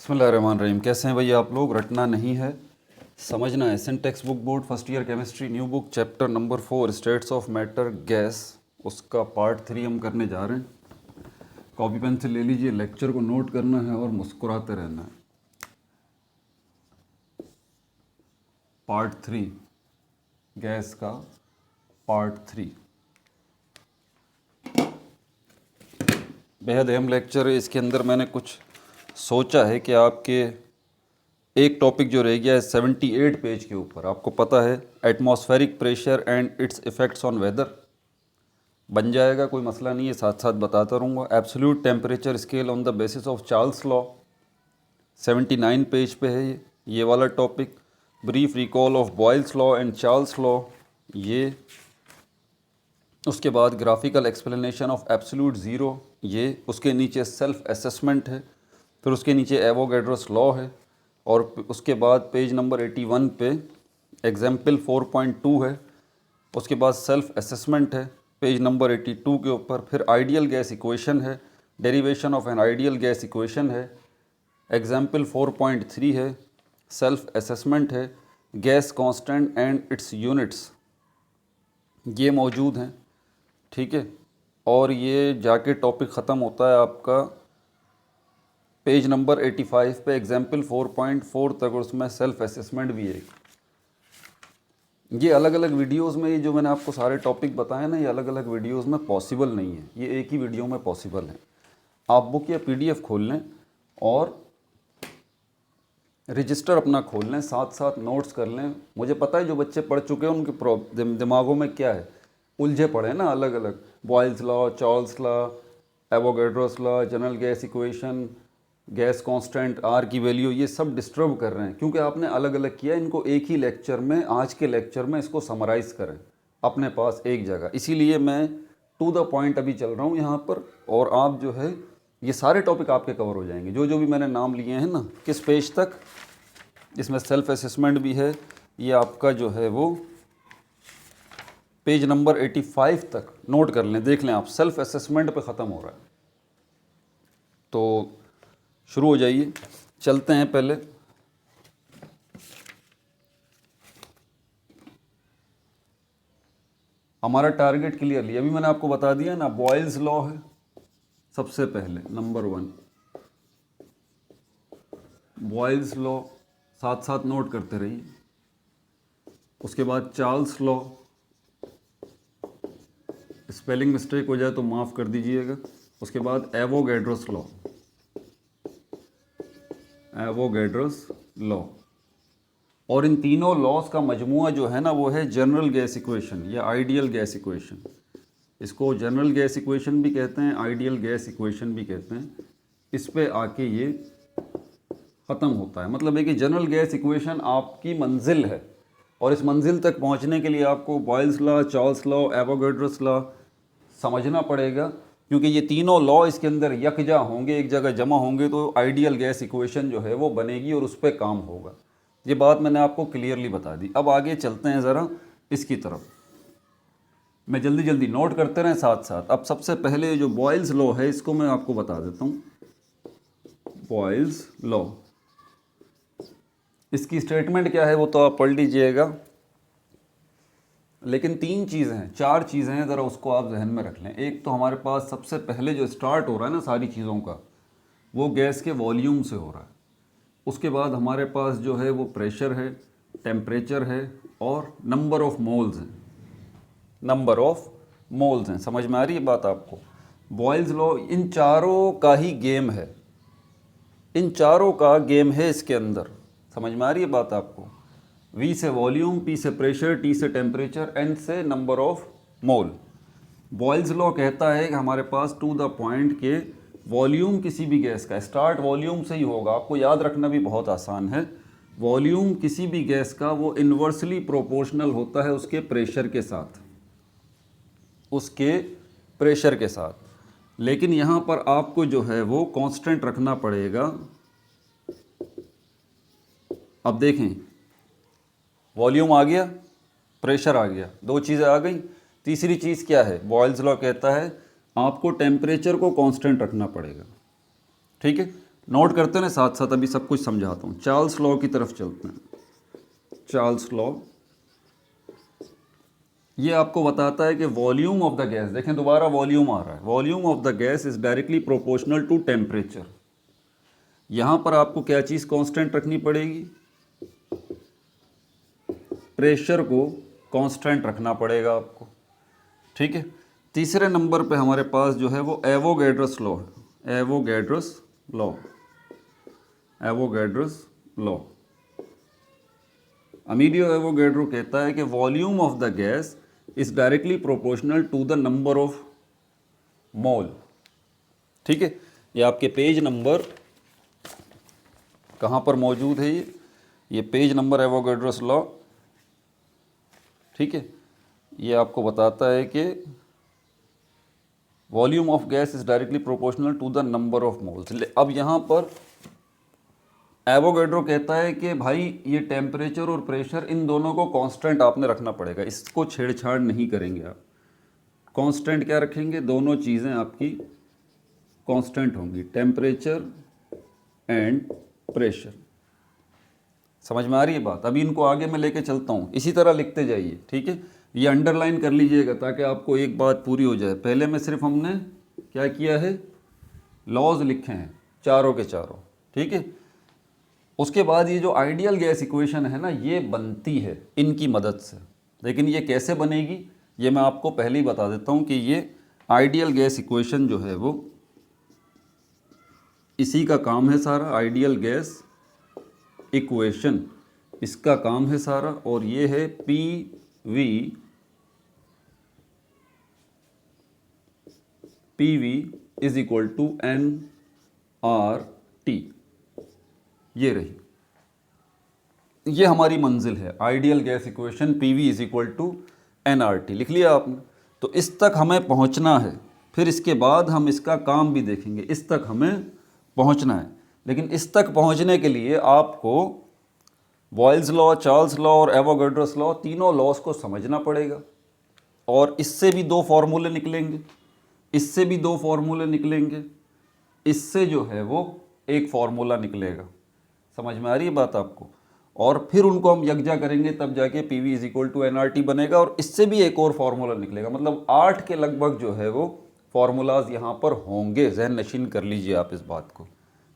बिस्मिल्लाहिर्रहमानिर्रहीम। कैसे हैं भैया आप लोग? रटना नहीं है, समझना है। Syntax book board first year chemistry new book chapter number 4 states of matter gas, उसका पार्ट 3 हम करने जा रहे हैं। कॉपी पेंसिल ले लीजिए, लेक्चर को नोट करना है और मुस्कुराते रहना है। पार्ट 3 गैस का पार्ट 3 बेहद अहम लेक्चर है। इसके अंदर मैंने कुछ सोचा है कि आपके एक टॉपिक जो रह गया है 78 पेज के ऊपर, आपको पता है atmospheric pressure and it's effects on whether, बन जाएगा, कोई मसला नहीं है, साथ साथ बताता रहूँगा। Absolute temperature scale on the basis of Charles law 79 page पे है ये वाला topic. Brief recall of Boyle's law and Charles law, ये उसके बाद graphical explanation of absolute zero, ये उसके नीचे सेल्फ असेसमेंट है, फिर उसके नीचे एवोगैड्रोस लॉ है, और उसके बाद पेज नंबर 81 पे एग्जाम्पल 4.2 है, उसके बाद सेल्फ असेसमेंट है पेज नंबर 82 के ऊपर, फिर आइडियल गैस इक्वेशन है, derivation of an ideal gas equation है, एग्जाम्पल 4.3 है, सेल्फ असेसमेंट है, gas constant and it's units, ये मौजूद हैं, ठीक है। और ये जाके टॉपिक ख़त्म होता है आपका पेज नंबर 85 पे एग्जाम्पल 4.4 तक, और उसमें सेल्फ असेसमेंट भी है। ये अलग अलग वीडियोस में, ये जो मैंने आपको सारे टॉपिक बताए ना, ये अलग अलग वीडियोस में पॉसिबल नहीं है, ये एक ही वीडियो में पॉसिबल है। आप बुक या पीडीएफ खोल लें और रजिस्टर अपना खोल लें, साथ साथ नोट्स कर लें। मुझे पता है जो बच्चे पढ़ चुके हैं उनके दिमागों में क्या है, उलझे पड़े हैं ना अलग अलग, Boyle's law, Charles law, Avogadro's law, general gas equation, gas constant, R की वैल्यू, ये सब डिस्टर्ब कर रहे हैं क्योंकि आपने अलग अलग किया। इनको एक ही लेक्चर में, आज के लेक्चर में इसको समराइज करें अपने पास एक जगह। इसीलिए मैं टू द पॉइंट अभी चल रहा हूँ यहाँ पर, और आप जो है ये सारे टॉपिक आपके कवर हो जाएंगे जो जो भी मैंने नाम लिए हैं ना। किस पेज तक? इसमें सेल्फ असेसमेंट भी है, ये आपका जो है वो पेज नंबर 85 तक नोट कर लें, देख लें आप, सेल्फ असेसमेंट पे ख़त्म हो रहा है। तो शुरू हो जाइए, चलते हैं। पहले हमारा टारगेट क्लियरली अभी मैंने आपको बता दिया ना, बॉयल्स लॉ है सबसे पहले, नंबर 1 बॉयल्स लॉ, साथ साथ नोट करते रहिए। उसके बाद चार्ल्स लॉ, स्पेलिंग मिस्टेक हो जाए तो माफ़ कर दीजिएगा। उसके बाद एवोगैड्रोस लॉ, एवोगैड्रोस लॉ, और इन तीनों लॉस का मजमुआ जो है ना वो है जनरल गैस इक्वेशन या आइडियल गैस इक्वेशन। इसको जनरल गैस इक्वेशन भी कहते हैं, आइडियल गैस इक्वेशन भी कहते हैं। इस पे आके ये ख़त्म होता है। मतलब है कि जनरल गैस इक्वेशन आपकी मंजिल है, और इस मंजिल तक पहुंचने के लिए आपको boils law, Charles law, Avogadro's law समझना पड़ेगा, क्योंकि ये तीनों लॉ इसके अंदर यकजा होंगे, एक जगह जमा होंगे, तो आइडियल गैस इक्वेशन जो है वो बनेगी और उस पर काम होगा। ये बात मैंने आपको क्लियरली बता दी। अब आगे चलते हैं ज़रा इसकी तरफ, मैं जल्दी जल्दी नोट करते रहें साथ साथ। अब सबसे पहले जो बॉयल्स लॉ है इसको मैं आपको बता देता हूँ। बॉयल्स लॉ, इसकी स्टेटमेंट क्या है वो तो आप पढ़ लीजिएगा, लेकिन 3 चीज़ें हैं, 4 चीज़ें हैं, ज़रा उसको आप जहन में रख लें। एक तो हमारे पास सबसे पहले जो स्टार्ट हो रहा है ना सारी चीज़ों का, वो गैस के वॉल्यूम से हो रहा है। उसके बाद हमारे पास जो है वो प्रेशर है, टेम्परेचर है, और नंबर ऑफ़ मोल्स हैं, नंबर ऑफ़ मोल्स हैं। समझ में आ रही है बात आपको? बॉयल्स लॉ इन चारों का ही गेम है, इन चारों का गेम है इसके अंदर। समझ में आ रही है बात आपको? V से वॉल्यूम, P से प्रेशर, T से टेम्परेचर, N से number of mole. Boyle's law कहता है कि हमारे पास टू द पॉइंट के वॉल्यूम किसी भी गैस का स्टार्ट वॉल्यूम से ही होगा। आपको याद रखना भी बहुत आसान है, वॉल्यूम किसी भी गैस का वो इन्वर्सली प्रोपोर्शनल होता है उसके प्रेशर के साथ, उसके प्रेशर के साथ। लेकिन यहाँ पर आपको जो है वो कांस्टेंट रखना पड़ेगा। अब देखें, वॉल्यूम आ गया, प्रेशर आ गया, 2 चीज़ें आ गई। तीसरी चीज़ क्या है? बॉयल्स लॉ कहता है आपको टेम्परेचर को कांस्टेंट रखना पड़ेगा, ठीक है। नोट करते हैं साथ साथ, अभी सब कुछ समझाता हूँ। चार्ल्स लॉ की तरफ चलते हैं। चार्ल्स लॉ ये आपको बताता है कि वॉल्यूम ऑफ द गैस, देखें दोबारा वॉल्यूम आ रहा है, volume of the gas is directly proportional to temperature. यहाँ पर आपको क्या चीज़ कांस्टेंट रखनी पड़ेगी, प्रेशर को कांस्टेंट रखना पड़ेगा आपको, ठीक है। तीसरे नंबर पे हमारे पास जो है वो एवोगैड्रस लॉ है, Avogadro's law, Avogadro's law. Amedeo Avogadro कहता है कि volume of the gas is directly proportional to the number of mole, ठीक है। ये आपके पेज नंबर कहाँ पर मौजूद है, ये पेज नंबर एवोगैड्रोस लॉ, ठीक है। ये आपको बताता है कि volume of gas is directly proportional to the number of moles. अब यहाँ पर एवोगैड्रो कहता है कि भाई ये टेम्परेचर और प्रेशर इन दोनों को कांस्टेंट आपने रखना पड़ेगा, इसको छेड़छाड़ नहीं करेंगे आप। कांस्टेंट क्या रखेंगे, दोनों चीज़ें आपकी कांस्टेंट होंगी, टेम्परेचर एंड प्रेशर। समझ में आ रही है बात। अभी इनको आगे मैं लेके चलता हूँ, इसी तरह लिखते जाइए, ठीक है। ये अंडरलाइन कर लीजिएगा ताकि आपको एक बात पूरी हो जाए। पहले में सिर्फ हमने क्या किया है, लॉज लिखे हैं चारों के चारों, ठीक है। उसके बाद ये जो आइडियल गैस इक्वेशन है ना, ये बनती है इनकी मदद से। लेकिन ये कैसे बनेगी ये मैं आपको पहले ही बता देता हूँ कि ये आइडियल गैस इक्वेशन जो है वो इसी का काम है सारा, आइडियल गैस इक्वेशन इसका काम है सारा। और ये है P V is equal to N R T, ये रही, ये हमारी मंजिल है, ideal gas equation P V is equal to N R T. लिख लिया आपने। तो इस तक हमें पहुंचना है, फिर इसके बाद हम इसका काम भी देखेंगे। इस तक हमें पहुंचना है, लेकिन इस तक पहुंचने के लिए आपको बॉयल्स लॉ, चार्ल्स लॉ और एवोगैड्रोस लॉ, तीनों लॉस को समझना पड़ेगा। और इससे भी दो फॉर्मूले निकलेंगे, इससे भी दो फॉर्मूले निकलेंगे, इससे जो है वो एक फॉर्मूला निकलेगा। समझ में आ रही है बात आपको। और फिर उनको हम यकजा करेंगे, तब जाके P V is equal to N R T बनेगा। और इससे भी एक और फार्मूला निकलेगा। मतलब 8 के लगभग जो है वो फार्मूलाज यहाँ पर होंगे। जहन नशीन कर लीजिए आप इस बात को,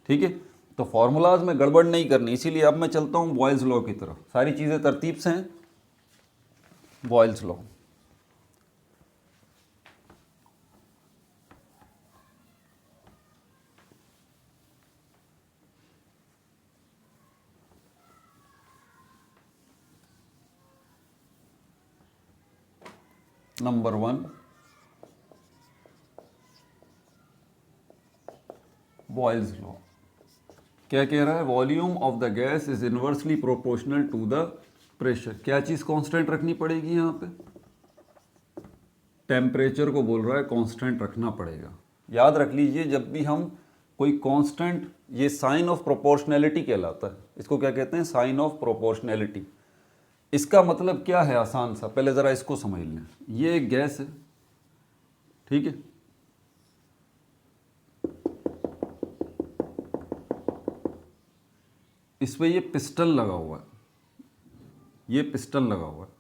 ठीक है। तो फार्मूलाज में गड़बड़ नहीं करनी, इसीलिए अब मैं चलता हूँ बॉयल्स लॉ की तरफ। सारी चीज़ें तरतीब से हैं। Boyle's law, number 1 Boyle's law क्या कह रहा है, volume of the gas is inversely proportional to the pressure. क्या चीज़ कांस्टेंट रखनी पड़ेगी यहाँ पे, टेम्परेचर को बोल रहा है कांस्टेंट रखना पड़ेगा। याद रख लीजिए, जब भी हम कोई कांस्टेंट, ये साइन ऑफ प्रोपोर्शनैलिटी कहलाता है। इसको क्या कहते हैं, साइन ऑफ प्रोपोर्शनैलिटी। इसका मतलब क्या है, आसान सा, पहले ज़रा इसको समझ लें। ये एक गैस है, ठीक है। इस पर ये पिस्टन लगा हुआ है, ये पिस्टन लगा हुआ है।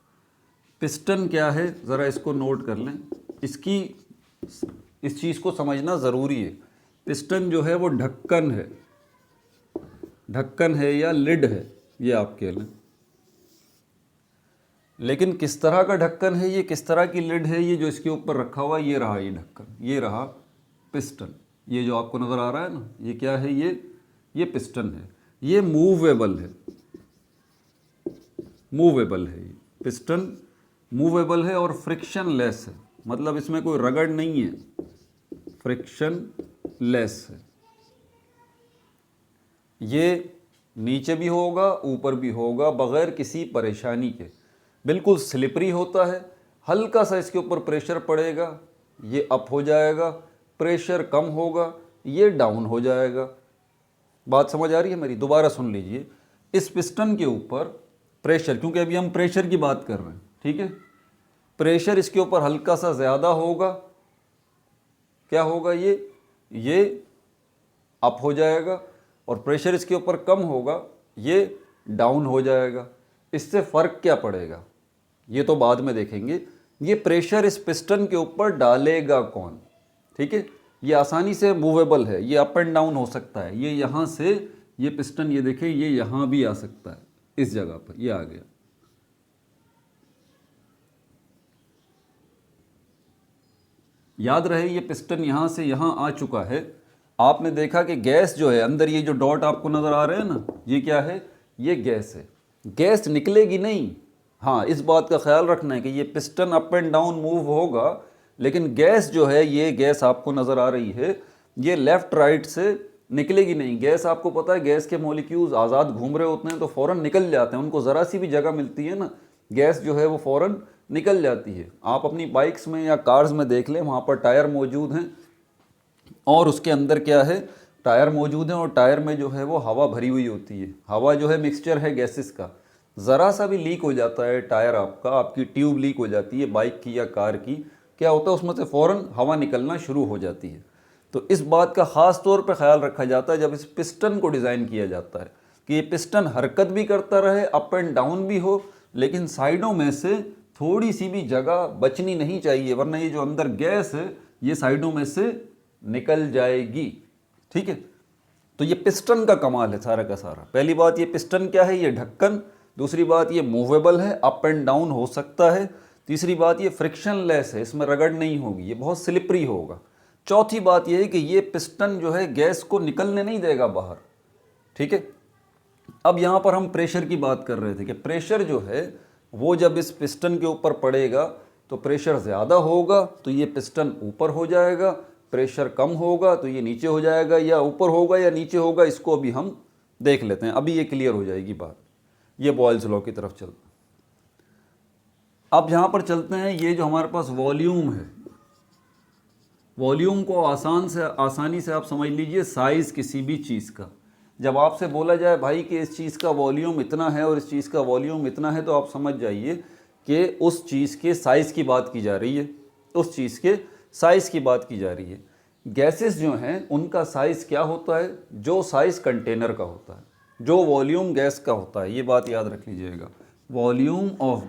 पिस्टन क्या है ज़रा इसको नोट कर लें, इसकी इस चीज़ को समझना ज़रूरी है। पिस्टन जो है वो ढक्कन है, ढक्कन है या लिड है, ये आप कह लें। लेकिन किस तरह का ढक्कन है ये, किस तरह की लिड है ये जो इसके ऊपर रखा हुआ, ये रहा ये ढक्कन, ये रहा पिस्टन। ये जो आपको नज़र आ रहा है ना, ये क्या है, ये पिस्टन है। ये मूवेबल है, मूवेबल है, ये पिस्टन मूवेबल है और फ्रिक्शन लेस है। मतलब इसमें कोई रगड़ नहीं है, फ्रिक्शन लेस है। ये नीचे भी होगा ऊपर भी होगा बग़ैर किसी परेशानी के, बिल्कुल स्लिपरी होता है। हल्का सा इसके ऊपर प्रेशर पड़ेगा, ये अप हो जाएगा, प्रेशर कम होगा, ये डाउन हो जाएगा। बात समझ आ रही है मेरी, दोबारा सुन लीजिए। इस पिस्टन के ऊपर प्रेशर, क्योंकि अभी हम प्रेशर की बात कर रहे हैं, ठीक है। प्रेशर इसके ऊपर हल्का सा ज़्यादा होगा, क्या होगा, ये अप हो जाएगा। और प्रेशर इसके ऊपर कम होगा, ये डाउन हो जाएगा। इससे फ़र्क क्या पड़ेगा ये तो बाद में देखेंगे। ये प्रेशर इस पिस्टन के ऊपर डालेगा कौन, ठीक है। ये आसानी से मूवेबल है, ये अप एंड डाउन हो सकता है। ये यहाँ से ये पिस्टन, ये देखें, ये यहाँ भी आ सकता है, इस जगह पर ये आ गया। याद रहे ये पिस्टन यहाँ से यहाँ आ चुका है। आपने देखा कि गैस जो है अंदर, ये जो डॉट आपको नज़र आ रहे हैं ना, ये क्या है, ये गैस है। गैस निकलेगी नहीं। हाँ, इस बात का ख्याल रखना है कि ये piston up and down move होगा, लेकिन गैस जो है, ये गैस आपको नज़र आ रही है, ये लेफ़्ट राइट से निकलेगी नहीं। गैस आपको पता है, गैस के मॉलिक्यूल्स आज़ाद घूम रहे होते हैं तो फ़ौरन निकल जाते हैं। उनको ज़रा सी भी जगह मिलती है ना, गैस जो है वो फ़ौरन निकल जाती है। आप अपनी बाइक्स में या कार्स में देख लें, वहाँ पर टायर मौजूद हैं और उसके अंदर क्या है, टायर मौजूद हैं और टायर में जो है वो हवा भरी हुई होती है। हवा जो है मिक्सचर है गैसेस का। ज़रा सा भी लीक हो जाता है टायर आपका, आपकी ट्यूब लीक हो जाती है बाइक की या कार की, क्या होता है उसमें से फ़ौरन हवा निकलना शुरू हो जाती है। तो इस बात का ख़ास तौर पे ख्याल रखा जाता है जब इस पिस्टन को डिज़ाइन किया जाता है कि ये पिस्टन हरकत भी करता रहे, अप एंड डाउन भी हो, लेकिन साइडों में से थोड़ी सी भी जगह बचनी नहीं चाहिए, वरना ये जो अंदर गैस है ये साइडों में से निकल जाएगी, ठीक है। तो ये पिस्टन का कमाल है सारा का सारा। पहली बात, ये पिस्टन क्या है, ये ढक्कन। दूसरी बात, ये मूवेबल है, अप एंड डाउन हो सकता है। तीसरी बात, ये फ्रिक्शनलेस है, इसमें रगड़ नहीं होगी, ये बहुत स्लिपरी होगा। चौथी बात ये है कि ये पिस्टन जो है गैस को निकलने नहीं देगा बाहर, ठीक है। अब यहाँ पर हम प्रेशर की बात कर रहे थे कि प्रेशर जो है वो जब इस पिस्टन के ऊपर पड़ेगा तो प्रेशर ज़्यादा होगा तो ये पिस्टन ऊपर हो जाएगा, प्रेशर कम होगा तो ये नीचे हो जाएगा, या ऊपर होगा या नीचे होगा, इसको अभी हम देख लेते हैं, अभी ये क्लियर हो जाएगी बात। ये बॉयल्स लॉ की तरफ चलते हैं। अब यहाँ पर चलते हैं, ये जो हमारे पास वॉल्यूम है, वॉल्यूम को आसानी से आप समझ लीजिए साइज़ किसी भी चीज़ का। जब आपसे बोला जाए भाई कि इस चीज़ का वॉल्यूम इतना है और इस चीज़ का वॉल्यूम इतना है, तो आप समझ जाइए कि उस चीज़ के साइज़ की बात की जा रही है, उस चीज़ के साइज़ की बात की जा रही है। गैसेस जो हैं उनका साइज़ क्या होता है, जो साइज़ कंटेनर का होता है, जो वॉल्यूम गैस का होता है, ये बात याद रख लीजिएगा। Volume of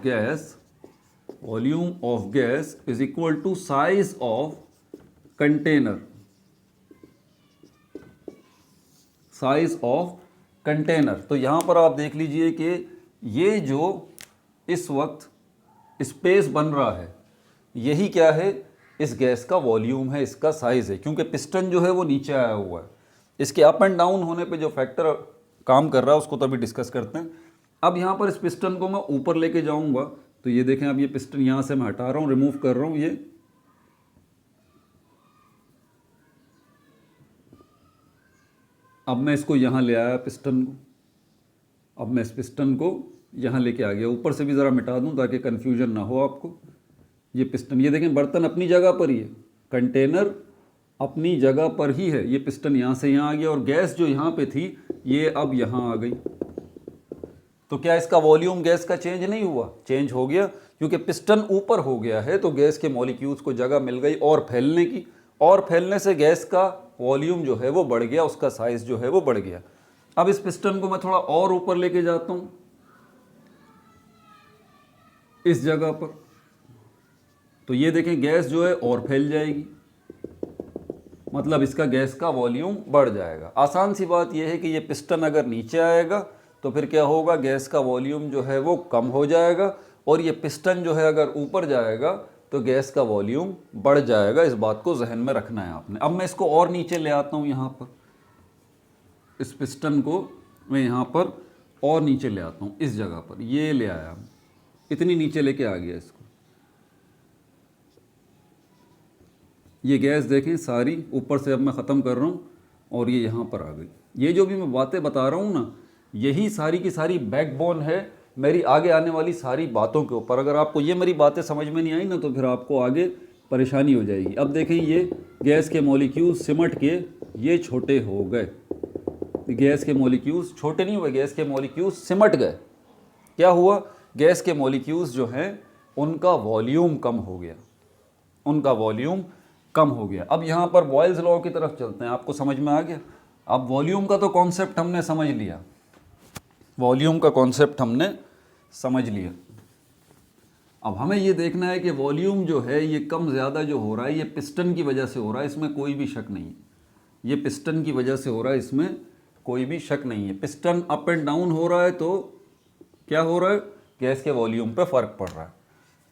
gas is equal to size of container, size of container. तो यहाँ पर आप देख लीजिए कि ये जो इस वक्त स्पेस बन रहा है, यही क्या है, इस गैस का वॉल्यूम है, इसका साइज़ है। क्योंकि पिस्टन जो है वो नीचे आया हुआ है, इसके अप एंड डाउन होने पे जो फैक्टर काम कर रहा है उसको तो अभी डिस्कस करते हैं। अब यहाँ पर इस पिस्टन को मैं ऊपर लेके जाऊँगा तो ये देखें, अब ये पिस्टन यहाँ से मैं हटा रहा हूँ, रिमूव कर रहा हूँ ये। अब मैं इसको यहाँ ले आया पिस्टन को, अब मैं इस पिस्टन को यहाँ लेके आ गया। ऊपर से भी ज़रा मिटा दूँ ताकि कन्फ्यूजन ना हो आपको। ये पिस्टन, ये देखें, बर्तन अपनी जगह पर ही है, कंटेनर अपनी जगह पर ही है। ये पिस्टन यहाँ से यहाँ आ गया और गैस जो यहाँ पे थी ये अब यहाँ आ गई। तो क्या इसका वॉल्यूम गैस का चेंज नहीं हुआ? चेंज हो गया, क्योंकि पिस्टन ऊपर हो गया है तो गैस के मॉलिक्यूल्स को जगह मिल गई और फैलने की, और फैलने से गैस का वॉल्यूम जो है वो बढ़ गया, उसका साइज जो है वो बढ़ गया। अब इस पिस्टन को मैं थोड़ा और ऊपर लेके जाता हूँ इस जगह पर, तो ये देखें गैस जो है और फैल जाएगी, मतलब इसका गैस का वॉल्यूम बढ़ जाएगा। आसान सी बात यह है कि ये पिस्टन अगर नीचे आएगा तो फिर क्या होगा, गैस का वॉल्यूम जो है वो कम हो जाएगा, और ये पिस्टन जो है अगर ऊपर जाएगा तो गैस का वॉल्यूम बढ़ जाएगा। इस बात को जहन में रखना है आपने। अब मैं इसको और नीचे ले आता हूँ, यहाँ पर इस पिस्टन को मैं यहाँ पर और नीचे ले आता हूँ, इस जगह पर ये ले आया, इतनी नीचे लेके आ गया इसको। ये गैस देखें सारी ऊपर से अब मैं ख़त्म कर रहा हूँ और ये यहाँ पर आ गई। ये जो भी मैं बातें बता रहा हूँ ना, यही सारी की सारी बैकबोन है मेरी आगे आने वाली सारी बातों के ऊपर। अगर आपको ये मेरी बातें समझ में नहीं आई ना तो फिर आपको आगे परेशानी हो जाएगी। अब देखें, ये गैस के मॉलिक्यूल्स सिमट के ये छोटे हो गए। गैस के मॉलिक्यूल्स छोटे नहीं हुए, गैस के मॉलिक्यूल्स सिमट गए। क्या हुआ, गैस के मॉलिक्यूल्स जो हैं उनका वॉल्यूम कम हो गया, उनका वॉल्यूम कम हो गया। अब यहाँ पर बॉयल्स लॉ की तरफ चलते हैं, आपको समझ में आ गया। अब वॉल्यूम का तो कॉन्सेप्ट हमने समझ लिया, वॉल्यूम का कॉन्सेप्ट हमने समझ लिया। अब हमें ये देखना है कि वॉल्यूम जो है ये कम ज़्यादा जो हो रहा है ये पिस्टन की वजह से हो रहा है, इसमें कोई भी शक नहीं है। ये पिस्टन की वजह से हो रहा है, इसमें कोई भी शक नहीं है। पिस्टन अप एंड डाउन हो रहा है तो क्या हो रहा है, गैस के वॉल्यूम पे फ़र्क पड़ रहा है।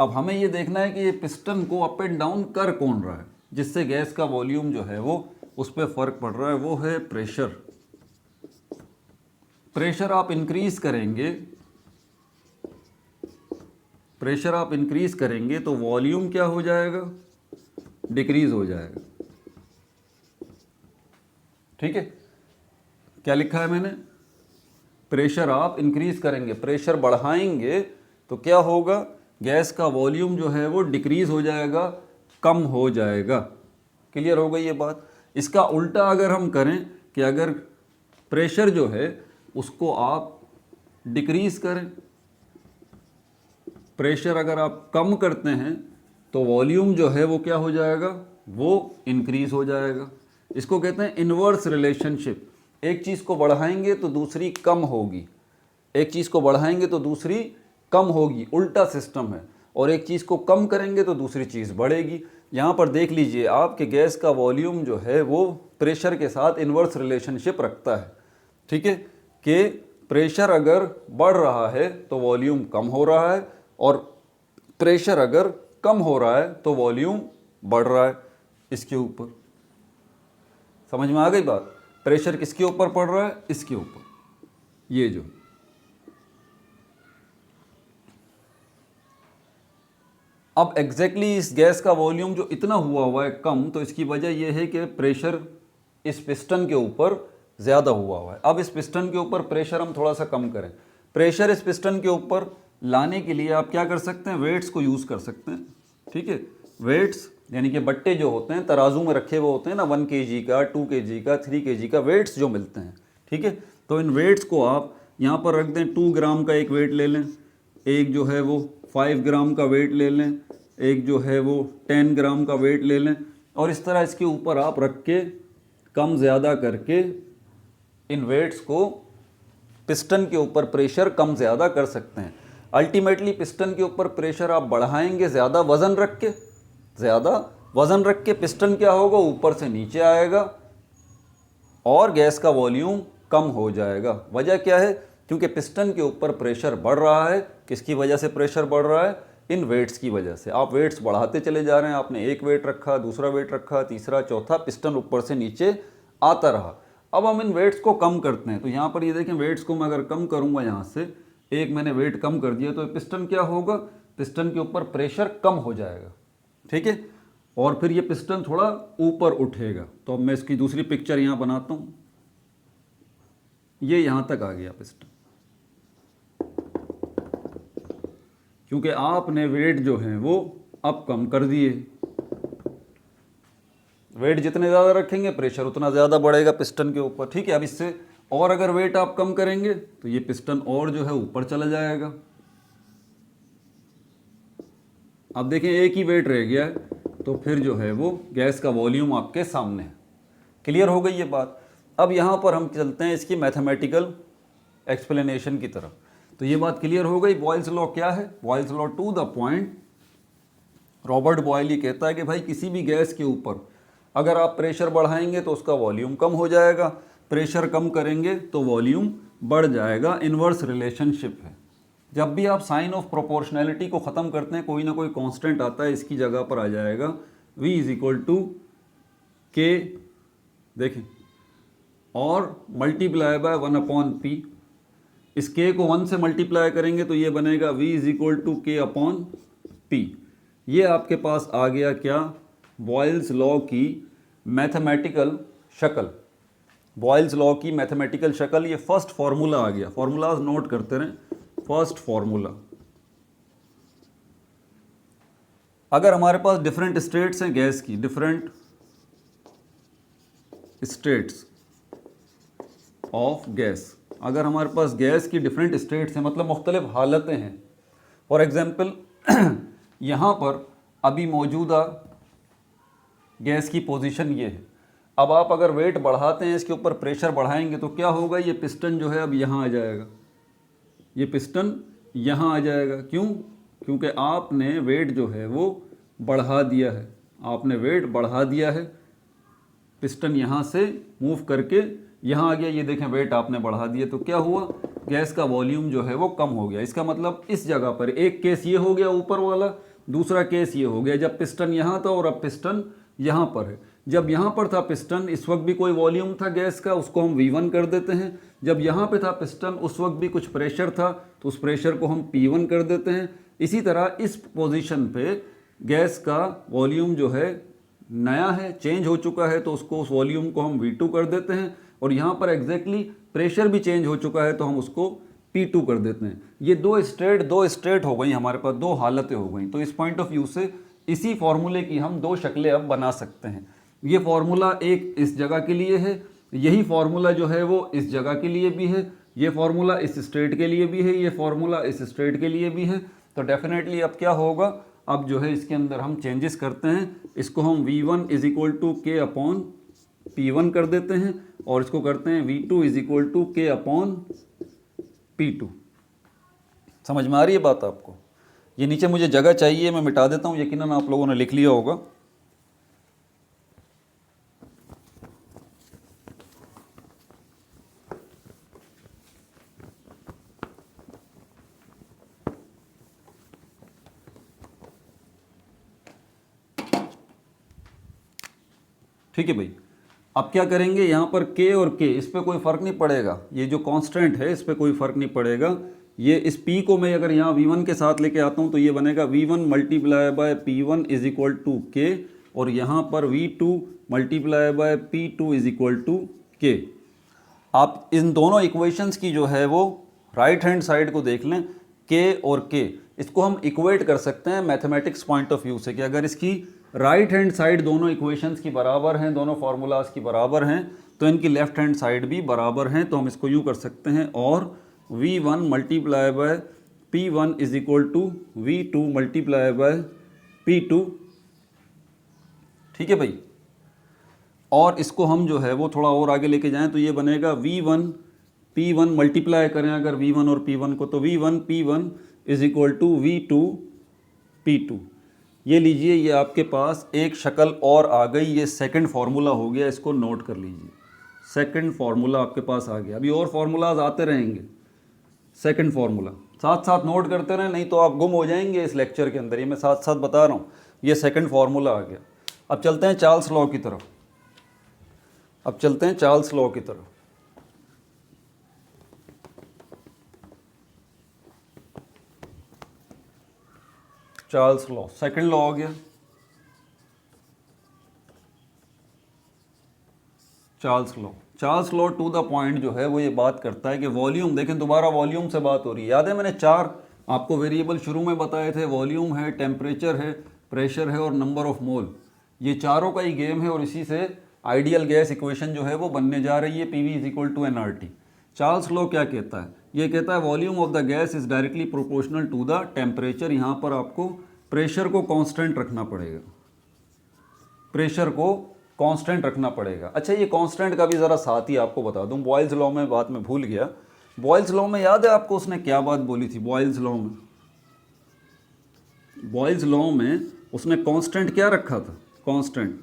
अब हमें ये देखना है कि ये पिस्टन को अप एंड डाउन कर कौन रहा है, जिससे गैस का वॉल्यूम जो है वो उस पर फ़र्क पड़ रहा है, वो है प्रेशर। प्रेशर आप इंक्रीज़ करेंगे, प्रेशर आप इंक्रीज करेंगे तो वॉल्यूम क्या हो जाएगा, डिक्रीज हो जाएगा। ठीक है, क्या लिखा है मैंने, प्रेशर आप इंक्रीज करेंगे, प्रेशर बढ़ाएंगे तो क्या होगा, गैस का वॉल्यूम जो है वो डिक्रीज हो जाएगा, कम हो जाएगा। क्लियर हो गई ये बात। इसका उल्टा अगर हम करें कि अगर प्रेशर जो है उसको आप डिक्रीज करें, प्रेशर अगर आप कम करते हैं तो वॉल्यूम जो है वो क्या हो जाएगा, वो इंक्रीज हो जाएगा। इसको कहते हैं इन्वर्स रिलेशनशिप। एक चीज़ को बढ़ाएंगे तो दूसरी कम होगी, एक चीज़ को बढ़ाएंगे तो दूसरी कम होगी, उल्टा सिस्टम है। और एक चीज़ को कम करेंगे तो दूसरी चीज़ बढ़ेगी। यहाँ पर देख लीजिए आपके गैस का वॉल्यूम जो है वो प्रेशर के साथ इन्वर्स रिलेशनशिप रखता है। ठीक है, कि प्रेशर अगर बढ़ रहा है तो वॉल्यूम कम हो रहा है, और प्रेशर अगर कम हो रहा है तो वॉल्यूम बढ़ रहा है। इसके ऊपर समझ में आ गई बात। प्रेशर किसके ऊपर पड़ रहा है, इसके ऊपर, ये जो। अब एग्जैक्टली इस गैस का वॉल्यूम जो इतना हुआ है कम, तो इसकी वजह यह है कि प्रेशर इस पिस्टन के ऊपर ज़्यादा हुआ है। अब इस पिस्टन के ऊपर प्रेशर हम थोड़ा सा कम करें। प्रेशर इस पिस्टन के ऊपर लाने के लिए आप क्या कर सकते हैं, वेट्स को यूज़ कर सकते हैं। ठीक है, वेट्स यानी कि बट्टे जो होते हैं तराजू में रखे हुए होते हैं ना, 1 kg का, 2 kg का, 3 kg का वेट्स जो मिलते हैं। ठीक है, तो इन वेट्स को आप यहाँ पर रख दें। 2 ग्राम का एक वेट ले लें, एक जो है वो 5 ग्राम का वेट ले लें, एक जो है वो 10 ग्राम का वेट ले लें, और इस तरह इसके ऊपर आप रख के कम ज़्यादा करके इन वेट्स को पिस्टन के ऊपर प्रेशर कम ज़्यादा कर सकते हैं। अल्टीमेटली पिस्टन के ऊपर प्रेशर आप बढ़ाएंगे, ज़्यादा वज़न रख के, ज़्यादा वज़न रख के पिस्टन क्या होगा, ऊपर से नीचे आएगा और गैस का वॉल्यूम कम हो जाएगा। वजह क्या है, क्योंकि पिस्टन के ऊपर प्रेशर बढ़ रहा है। किसकी वजह से प्रेशर बढ़ रहा है, इन वेट्स की वजह से। आप वेट्स बढ़ाते चले जा रहे हैं, आपने एक वेट रखा, दूसरा वेट रखा, तीसरा, चौथा, पिस्टन ऊपर से नीचे आता रहा। अब हम इन वेट्स को कम करते हैं, तो यहाँ पर ये देखें, वेट्स को मैं अगर कम करूँगा, यहाँ से एक मैंने वेट कम कर दिया, तो पिस्टन क्या होगा, पिस्टन के ऊपर प्रेशर कम हो जाएगा। ठीक है, और फिर ये पिस्टन थोड़ा ऊपर उठेगा। तो अब मैं इसकी दूसरी पिक्चर यहाँ बनाता हूँ। ये यहाँ तक आ गया पिस्टन, क्योंकि आपने वेट जो है वो अब कम कर दिए। वेट जितने ज़्यादा रखेंगे प्रेशर उतना ज़्यादा बढ़ेगा पिस्टन के ऊपर। ठीक है, अब इससे और अगर वेट आप कम करेंगे तो ये पिस्टन और जो है ऊपर चला जाएगा। अब देखें, एक ही वेट रह गया है, तो फिर जो है वो गैस का वॉल्यूम आपके सामने है। क्लियर हो गई ये बात। अब यहाँ पर हम चलते हैं इसकी मैथमेटिकल एक्सप्लेनेशन की तरफ। तो ये बात क्लियर हो गई। बॉयल्स लॉ क्या है, Boyle's law to the point, Robert Boyle ये कहता है कि भाई किसी भी गैस के ऊपर अगर आप प्रेशर बढ़ाएंगे तो उसका वॉल्यूम कम हो जाएगा, प्रेशर कम करेंगे तो वॉल्यूम बढ़ जाएगा। इन्वर्स रिलेशनशिप है। जब भी आप साइन ऑफ प्रोपोर्शनैलिटी को ख़त्म करते हैं, कोई ना कोई कांस्टेंट आता है, इसकी जगह पर आ जाएगा v इज इक्वल टू के, देखें, और मल्टीप्लाई बाय 1/p। इस k को 1 से मल्टीप्लाई करेंगे तो ये बनेगा v is equal to k/p। ये आपके पास आ गया क्या, बॉयल्स लॉ की मैथमेटिकल शक्ल। बॉयल्स लॉ की मैथमेटिकल शक्ल, ये फर्स्ट फार्मूला आ गया। फार्मूलाज नोट करते रहें। फर्स्ट फार्मूला, अगर हमारे पास डिफरेंट स्टेट्स हैं गैस की, डिफरेंट स्टेट्स ऑफ गैस, अगर हमारे पास गैस की डिफरेंट स्टेट्स हैं, मतलब मुख्तलिफ हालतें हैं। फॉर एग्जांपल यहाँ पर अभी मौजूदा गैस की पोजीशन ये है। अब आप अगर वेट बढ़ाते हैं, इसके ऊपर प्रेशर बढ़ाएंगे तो क्या होगा, ये पिस्टन जो है अब यहाँ आ जाएगा, ये पिस्टन यहाँ आ जाएगा। क्यों? क्योंकि आपने वेट जो है वो बढ़ा दिया है, आपने वेट बढ़ा दिया है, पिस्टन यहाँ से मूव करके यहाँ आ गया। ये देखें वेट आपने बढ़ा दिया तो क्या हुआ, गैस का वॉल्यूम जो है वो कम हो गया। इसका मतलब इस जगह पर एक केस ये हो गया ऊपर वाला, दूसरा केस ये हो गया जब पिस्टन यहाँ था और अब पिस्टन यहाँ पर है। जब यहाँ पर था पिस्टन, इस वक्त भी कोई वॉल्यूम था गैस का, उसको हम V1 कर देते हैं। जब यहाँ पे था पिस्टन, उस वक्त भी कुछ प्रेशर था, तो उस प्रेशर को हम P1 कर देते हैं। इसी तरह इस पोजीशन पे गैस का वॉल्यूम जो है नया है, चेंज हो चुका है, तो उसको उस वॉल्यूम को हम V2 कर देते हैं। और यहाँ पर एग्जैक्टली प्रेशर भी चेंज हो चुका है तो हम उसको P2 कर देते हैं। ये दो स्टेट हो गई हमारे पास, दो हालतें हो गई। तो इस पॉइंट ऑफ व्यू से इसी फॉर्मूले की हम दो शक्लें अब बना सकते हैं। ये फॉर्मूला एक इस जगह के लिए है, यही फॉर्मूला जो है वो इस जगह के लिए भी है, ये फॉर्मूला इस स्टेट के लिए भी है, ये फॉर्मूला इस स्टेट के लिए भी है। तो डेफिनेटली अब क्या होगा, अब जो है इसके अंदर हम चेंजेस करते हैं। इसको हम V1 is equal to K upon P1 कर देते हैं और इसको करते हैं V2 is equal to K upon P2। समझ में आ रही है बात आपको? ये नीचे मुझे जगह चाहिए, मैं मिटा देता हूँ, यकीनन आप लोगों ने लिख लिया होगा। ठीक है भाई, अब क्या करेंगे, यहाँ पर K और K इस पर कोई फ़र्क नहीं पड़ेगा, ये जो कांस्टेंट है इस पर कोई फ़र्क नहीं पड़ेगा। ये इस P को मैं अगर यहाँ V1 के साथ लेके आता हूँ तो ये बनेगा V1 multiply by P1 is equal to K, और यहाँ पर V2 multiply by P2 is equal to K। आप इन दोनों इक्वेशंस की जो है वो राइट हैंड साइड को देख लें, K और K, इसको हम इक्वेट कर सकते हैं मैथमेटिक्स पॉइंट ऑफ व्यू से कि अगर इसकी राइट हैंड साइड दोनों इक्वेशंस की बराबर हैं, दोनों फार्मूलाज की बराबर हैं, तो इनकी लेफ्ट हैंड साइड भी बराबर हैं। तो हम इसको यूँ कर सकते हैं, और V1 multiply by P1 is equal to V2 multiply by P2। ठीक है भाई, और इसको हम जो है वो थोड़ा और आगे लेके जाएं तो ये बनेगा V1 P1 मल्टीप्लाई करें अगर V1 और P1 को, तो V1 P1 is equal to V2 P2। ये लीजिए, ये आपके पास एक शक्ल और आ गई, ये सेकंड फार्मूला हो गया, इसको नोट कर लीजिए। सेकंड फार्मूला आपके पास आ गया। अभी और फार्मूलाज आते रहेंगे, सेकंड फार्मूला साथ साथ नोट करते रहें, नहीं तो आप गुम हो जाएंगे इस लेक्चर के अंदर। ये मैं साथ साथ बता रहा हूँ, ये सेकंड फार्मूला आ गया। अब चलते हैं चार्ल्स लॉ की तरफ, अब चलते हैं चार्ल्स लॉ की तरफ। चार्ल्स लॉ, सेकंड लॉ हो गया। Charles law to the point जो है वो ये बात करता है कि वॉल्यूम, देखें दोबारा वॉल्यूम से बात हो रही है। याद है मैंने चार आपको वेरिएबल शुरू में बताए थे, वॉल्यूम है, टेम्परेचर है, प्रेशर है और नंबर ऑफ मोल। ये चारों का ही गेम है और इसी से आइडियल गैस इक्वेशन जो है वो बनने जा रही है, PV is equal to nRT। Charles law क्या कहता है, ये कहता है volume of the gas is directly proportional to the temperature. यहाँ पर आपको प्रेशर को कांस्टेंट रखना पड़ेगा, प्रेशर को कांस्टेंट रखना पड़ेगा। अच्छा, ये कांस्टेंट का भी ज़रा साथ ही आपको बता दूं, बॉयल्स लॉ में बात मैं भूल गया। बॉयल्स लॉ में याद है आपको उसने क्या बात बोली थी? बॉयल्स लॉ में, बॉयल्स लॉ में उसने कांस्टेंट क्या रखा था? कांस्टेंट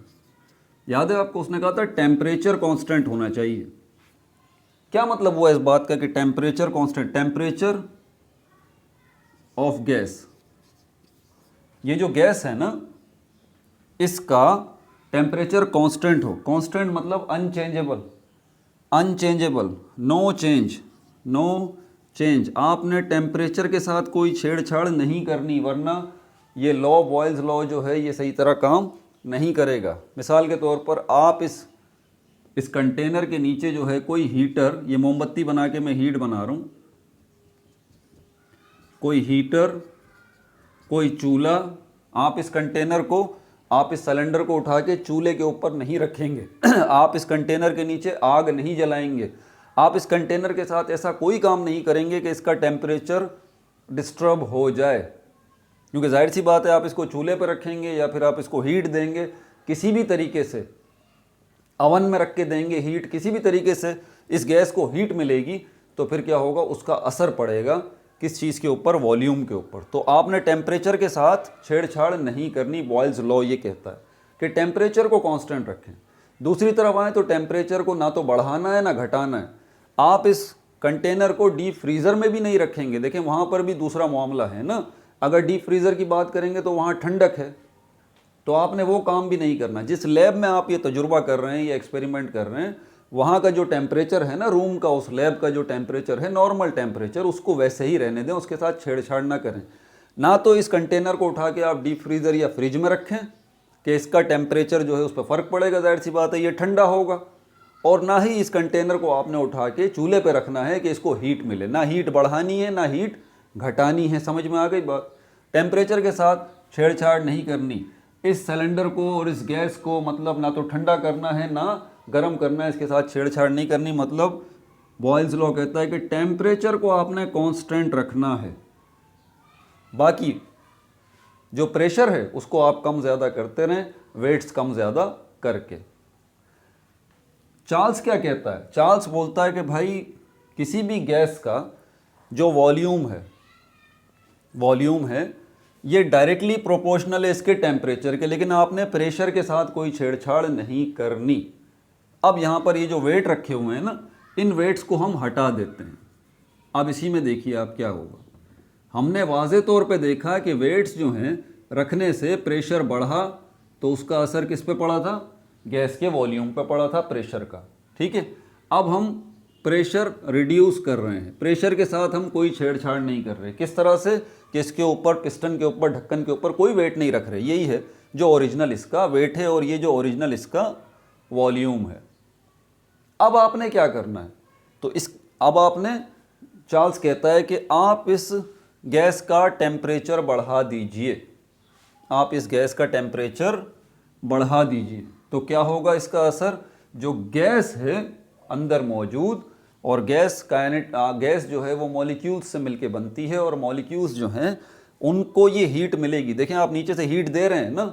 याद है आपको? उसने कहा था टेम्परेचर कांस्टेंट होना चाहिए। क्या मतलब हुआ इस बात का कि temperature constant? Temperature of gas, ये जो गैस है ना, इसका टेम्परेचर कांस्टेंट हो। कांस्टेंट मतलब unchangeable, unchangeable, no change, no change. आपने टेम्परेचर के साथ कोई छेड़छाड़ नहीं करनी, वरना ये लॉ, बॉयल्स लॉ जो है ये सही तरह काम नहीं करेगा। मिसाल के तौर पर आप इस कंटेनर के नीचे जो है कोई हीटर, ये मोमबत्ती बना के मैं हीट बना रहा हूँ, कोई हीटर, कोई चूल्हा, आप इस कंटेनर को, आप इस सिलेंडर को उठा के चूल्हे के ऊपर नहीं रखेंगे आप इस कंटेनर के नीचे आग नहीं जलाएंगे, आप इस कंटेनर के साथ ऐसा कोई काम नहीं करेंगे कि इसका टेम्परेचर डिस्टर्ब हो जाए, क्योंकि जाहिर सी बात है आप इसको चूल्हे पर रखेंगे या फिर आप इसको हीट देंगे, किसी भी तरीके से अवन में रख के देंगे हीट, किसी भी तरीके से इस गैस को हीट मिलेगी, तो फिर क्या होगा, उसका असर पड़ेगा किस चीज़ के ऊपर, वॉल्यूम के ऊपर। तो आपने टेम्परेचर के साथ छेड़छाड़ नहीं करनी। बॉयल्स लॉ ये कहता है कि टेम्परेचर को कांस्टेंट रखें। दूसरी तरफ आए तो टेम्परेचर को ना तो बढ़ाना है ना घटाना है। आप इस कंटेनर को डीप फ्रीज़र में भी नहीं रखेंगे। देखें वहाँ पर भी दूसरा मामला है ना, अगर डीप फ्रीज़र की बात करेंगे तो वहाँ ठंडक है, तो आपने वो काम भी नहीं करना। जिस लैब में आप ये तजुर्बा कर रहे हैं, ये एक्सपेरिमेंट कर रहे हैं, वहाँ का जो टेम्परेचर है ना रूम का, उस लैब का जो टेम्परेचर है नॉर्मल टेम्परेचर, उसको वैसे ही रहने दें, उसके साथ छेड़छाड़ ना करें। ना तो इस कंटेनर को उठा के आप डीप फ्रीज़र या फ्रिज में रखें कि इसका टेम्परेचर जो है उस पर फ़र्क पड़ेगा, जाहिर सी बात है ये ठंडा होगा। और ना ही इस कंटेनर को आपने उठा के चूल्हे पे रखना है कि इसको हीट मिले। ना हीट बढ़ानी है ना हीट घटानी है। समझ में आ गई बात? टेम्परेचर के साथ छेड़छाड़ नहीं करनी। इस सिलेंडर को और इस गैस को मतलब ना तो ठंडा करना है ना गर्म करना है, इसके साथ छेड़छाड़ नहीं करनी। मतलब बॉयल्स लॉ कहता है कि टेम्परेचर को आपने कांस्टेंट रखना है, बाकी जो प्रेशर है उसको आप कम ज़्यादा करते रहें, वेट्स कम ज़्यादा करके। चार्ल्स क्या कहता है? चार्ल्स बोलता है कि भाई किसी भी गैस का जो वॉल्यूम है ये डायरेक्टली प्रोपोर्शनल है इसके टेम्परेचर के, लेकिन आपने प्रेशर के साथ कोई छेड़छाड़ नहीं करनी। अब यहाँ पर ये जो वेट रखे हुए हैं ना, इन वेट्स को हम हटा देते हैं। अब इसी में देखिए आप क्या होगा। हमने वाज़े तौर पे देखा कि वेट्स जो हैं रखने से प्रेशर बढ़ा, तो उसका असर किस पे पड़ा था? गैस के वॉल्यूम पे पड़ा था प्रेशर का। ठीक है, अब हम प्रेशर रिड्यूस कर रहे हैं, प्रेशर के साथ हम कोई छेड़छाड़ नहीं कर रहे। किस तरह से? कि इसके ऊपर, पिस्टन के ऊपर, ढक्कन के ऊपर कोई वेट नहीं रख रहे। यही है जो ओरिजिनल इसका वेट है और ये जो ओरिजिनल इसका वॉल्यूम है। अब आपने क्या करना है? तो अब आपने, चार्ल्स कहता है कि आप इस गैस का टेम्परेचर बढ़ा दीजिए। आप इस गैस का टेम्परेचर बढ़ा दीजिए, तो क्या होगा इसका असर? जो गैस है अंदर मौजूद, और गैस जो है वो मॉलिक्यूल्स से मिलके बनती है, और मॉलिक्यूल्स जो हैं उनको ये हीट मिलेगी। देखें आप नीचे से हीट दे रहे हैं ना,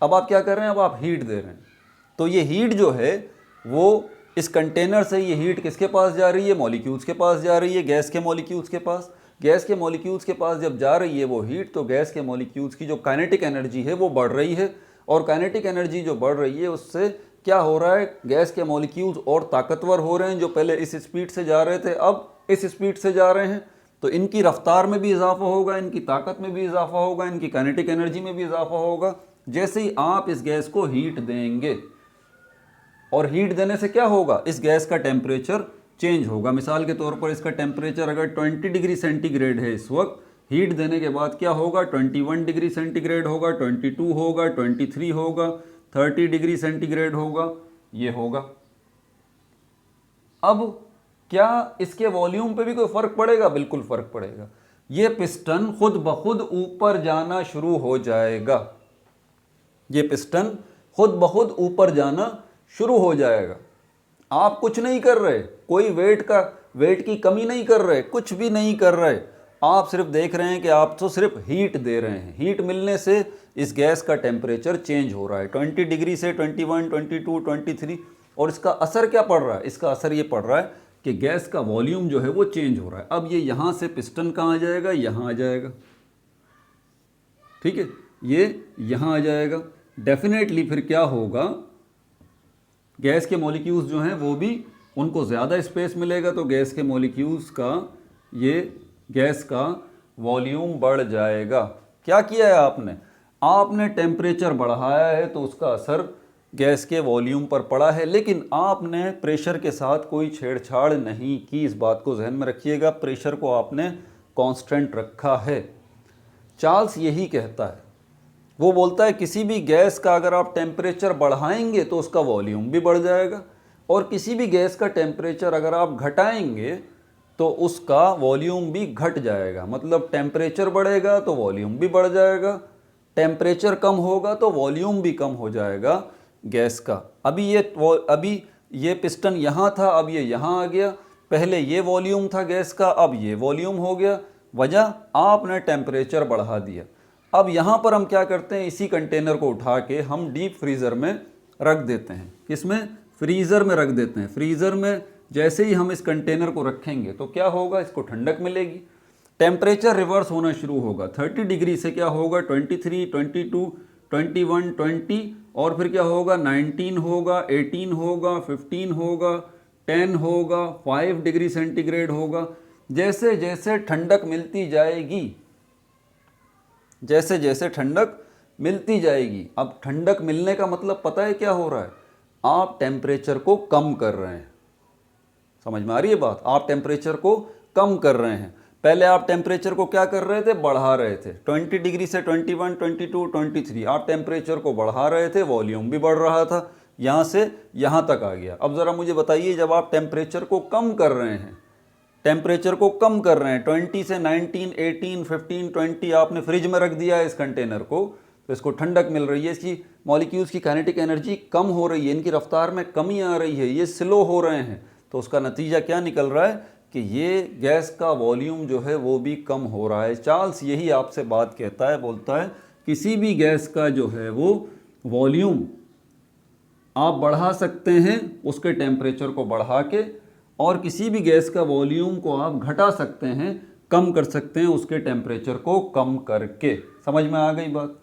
अब आप क्या कर रहे हैं? अब आप हीट दे रहे हैं। तो ये हीट जो है वो इस कंटेनर से, ये हीट किसके पास जा रही है? मॉलिक्यूल्स के पास जा रही है, गैस के मॉलिक्यूल्स के पास। गैस के मॉलिक्यूल्स के पास जब जा रही है वो हीट, तो गैस के मॉलिक्यूल्स की जो काइनेटिक एनर्जी है वो बढ़ रही है, और काइनेटिक एनर्जी जो बढ़ रही है उससे क्या हो रहा है? गैस के मॉलिक्यूल्स और ताकतवर हो रहे हैं। जो पहले इस स्पीड से जा रहे थे अब इस स्पीड से जा रहे हैं, तो इनकी रफ्तार में भी इजाफा होगा, इनकी ताकत में भी इजाफा होगा, इनकी काइनेटिक एनर्जी में भी इजाफा होगा जैसे ही आप इस गैस को हीट देंगे। और हीट देने से क्या होगा? इस गैस का टेम्परेचर चेंज होगा। मिसाल के तौर पर इसका टेम्परेचर अगर 20 डिग्री सेंटीग्रेड है इस वक्त, हीट देने के बाद क्या होगा? 21 डिग्री सेंटीग्रेड होगा, 22 होगा, 23 होगा, 30 डिग्री सेंटीग्रेड होगा, ये होगा। अब क्या इसके वॉल्यूम पे भी कोई फर्क पड़ेगा? बिल्कुल फर्क पड़ेगा। ये पिस्टन खुद ब खुद ऊपर जाना शुरू हो जाएगा। ये पिस्टन खुद ब खुद ऊपर जाना शुरू हो जाएगा। आप कुछ नहीं कर रहे, कोई वेट की कमी नहीं कर रहे, कुछ भी नहीं कर रहे। आप सिर्फ देख रहे हैं कि आप तो सिर्फ हीट दे रहे हैं। हीट मिलने से इस गैस का टेम्परेचर चेंज हो रहा है 20 डिग्री से 21, 22, 23। और इसका असर क्या पड़ रहा है? इसका असर ये पड़ रहा है कि गैस का वॉल्यूम जो है वो चेंज हो रहा है। अब ये यहाँ से पिस्टन कहाँ आ जाएगा? यहाँ आ जाएगा। ठीक है, ये यहाँ आ जाएगा। डेफिनेटली फिर क्या होगा? गैस के मॉलिक्यूल्स जो हैं वो भी, उनको ज़्यादा स्पेस मिलेगा, तो गैस के मॉलिक्यूल्स का, ये गैस का वॉल्यूम बढ़ जाएगा। क्या किया है आपने? आपने टेम्परेचर बढ़ाया है तो उसका असर गैस के वॉल्यूम पर पड़ा है, लेकिन आपने प्रेशर के साथ कोई छेड़छाड़ नहीं की। इस बात को जहन में रखिएगा, प्रेशर को आपने कांस्टेंट रखा है। चार्ल्स यही कहता है। वो बोलता है किसी भी गैस का अगर आप टेम्परेचर बढ़ाएंगे तो उसका वॉल्यूम भी बढ़ जाएगा, और किसी भी गैस का टेम्परेचर अगर आप घटाएंगे तो उसका वॉल्यूम भी घट जाएगा। मतलब टेम्परेचर बढ़ेगा तो वॉल्यूम भी बढ़ जाएगा, टेम्परेचर कम होगा तो वॉल्यूम भी कम हो जाएगा गैस का। अभी ये पिस्टन यहाँ था, अब ये यहाँ आ गया। पहले ये वॉल्यूम था गैस का, अब ये वॉल्यूम हो गया। वजह, आपने टेम्परेचर बढ़ा दिया। अब यहाँ पर हम क्या करते हैं? इसी कंटेनर को उठा के हम डीप फ्रीज़र में रख देते हैं। किसमें? फ्रीज़र में रख देते हैं। फ्रीज़र में जैसे ही हम इस कंटेनर को रखेंगे तो क्या होगा, इसको ठंडक मिलेगी, टेम्परेचर रिवर्स होना शुरू होगा। 30 डिग्री से क्या होगा 23, 22, 21, 20 और फिर क्या होगा 19 होगा, 18 होगा, 15 होगा, 10 होगा, 5 डिग्री सेंटीग्रेड होगा। जैसे जैसे ठंडक मिलती जाएगी, जैसे जैसे ठंडक मिलती जाएगी, अब ठंडक मिलने का मतलब पता है क्या हो रहा है, आप टेम्परेचर को कम कर रहे हैं। समझ में आ रही है बात, आप टेम्परेचर को कम कर रहे हैं। पहले आप टेम्परेचर को क्या कर रहे थे, बढ़ा रहे थे। 20 डिग्री से 21, 22, 23 आप टेम्परेचर को बढ़ा रहे थे, वॉल्यूम भी बढ़ रहा था, यहाँ से यहाँ तक आ गया। अब ज़रा मुझे बताइए, जब आप टेम्परेचर को कम कर रहे हैं, टेम्परेचर को कम कर रहे हैं 20 से 19, 18, 15, 20 आपने फ्रिज में रख दिया है इस कंटेनर को, तो इसको ठंडक मिल रही है, इसकी मॉलिक्यूल्स की काइनेटिक एनर्जी कम हो रही है, इनकी रफ्तार में कमी आ रही है, ये स्लो हो रहे हैं। तो उसका नतीजा क्या निकल रहा है कि ये गैस का वॉल्यूम जो है वो भी कम हो रहा है। चार्ल्स यही आपसे बात कहता है, बोलता है किसी भी गैस का जो है वो वॉल्यूम आप बढ़ा सकते हैं उसके टेम्परेचर को बढ़ा के, और किसी भी गैस का वॉल्यूम को आप घटा सकते हैं, कम कर सकते हैं उसके टेम्परेचर को कम करके। समझ में आ गई बात।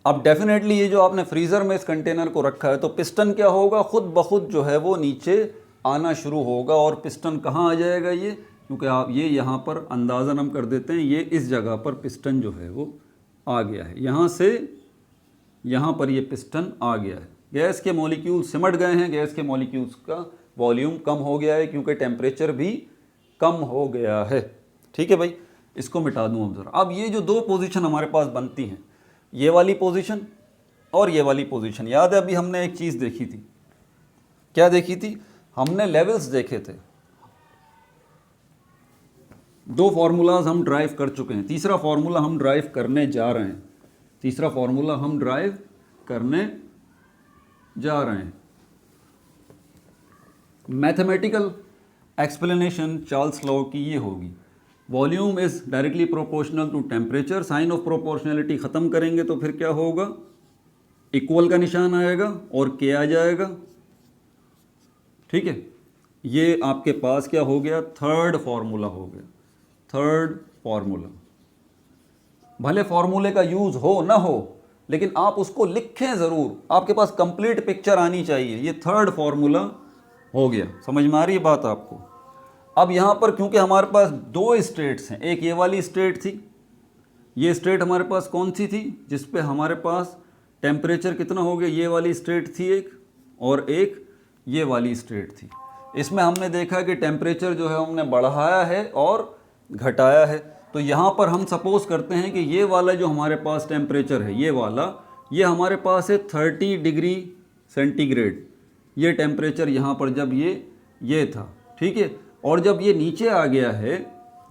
अब डेफिनेटली ये जो आपने फ्रीज़र में इस कंटेनर को रखा है, तो पिस्टन क्या होगा, खुद ब खुद जो है वो नीचे आना शुरू होगा। और पिस्टन कहाँ आ जाएगा ये, क्योंकि आप ये यहाँ पर अंदाज़न हम कर देते हैं, ये इस जगह पर पिस्टन जो है वो आ गया है, यहाँ से यहाँ पर ये पिस्टन आ गया है। गैस के मॉलिक्यूल सिमट गए हैं, गैस के मॉलिक्यूल्स का वॉल्यूम कम हो गया है क्योंकि टेम्परेचर भी कम हो गया है। ठीक है भाई, इसको मिटा दूँ अब ज़रा। अब ये जो दो पोजीशन हमारे पास बनती हैं, ये वाली पोजीशन और ये वाली पोजीशन, याद है अभी हमने एक चीज़ देखी थी, क्या देखी थी, हमने लेवल्स देखे थे। दो फार्मूलाज हम ड्राइव कर चुके हैं, तीसरा फार्मूला हम ड्राइव करने जा रहे हैं, तीसरा फार्मूला हम ड्राइव करने जा रहे हैं। मैथमेटिकल एक्सप्लेनेशन चार्ल्स लॉ की ये होगी, volume is directly proportional to temperature. Sign of proportionality ख़त्म करेंगे तो फिर क्या होगा, इक्वल का निशान आएगा और के आ जाएगा। ठीक है, ये आपके पास क्या हो गया, थर्ड फार्मूला हो गया, थर्ड फार्मूला। भले फार्मूले का यूज़ हो ना हो, लेकिन आप उसको लिखें ज़रूर, आपके पास कंप्लीट पिक्चर आनी चाहिए। ये थर्ड फार्मूला हो गया, समझ में आ रही है बात आपको। अब यहाँ पर क्योंकि हमारे पास दो स्टेट्स हैं, एक ये वाली स्टेट थी, ये स्टेट हमारे पास कौन सी थी जिस पे हमारे पास टेम्परेचर कितना हो गया, ये वाली स्टेट थी एक, और एक ये वाली स्टेट थी। इसमें हमने देखा कि टेम्परेचर जो है हमने बढ़ाया है और घटाया है। तो यहाँ पर हम सपोज करते हैं कि ये वाला जो हमारे पास टेम्परेचर है, ये वाला, ये हमारे पास है 30 डिग्री सेंटीग्रेड। ये टेम्परेचर यहाँ पर जब ये था, ठीक है, और जब ये नीचे आ गया है,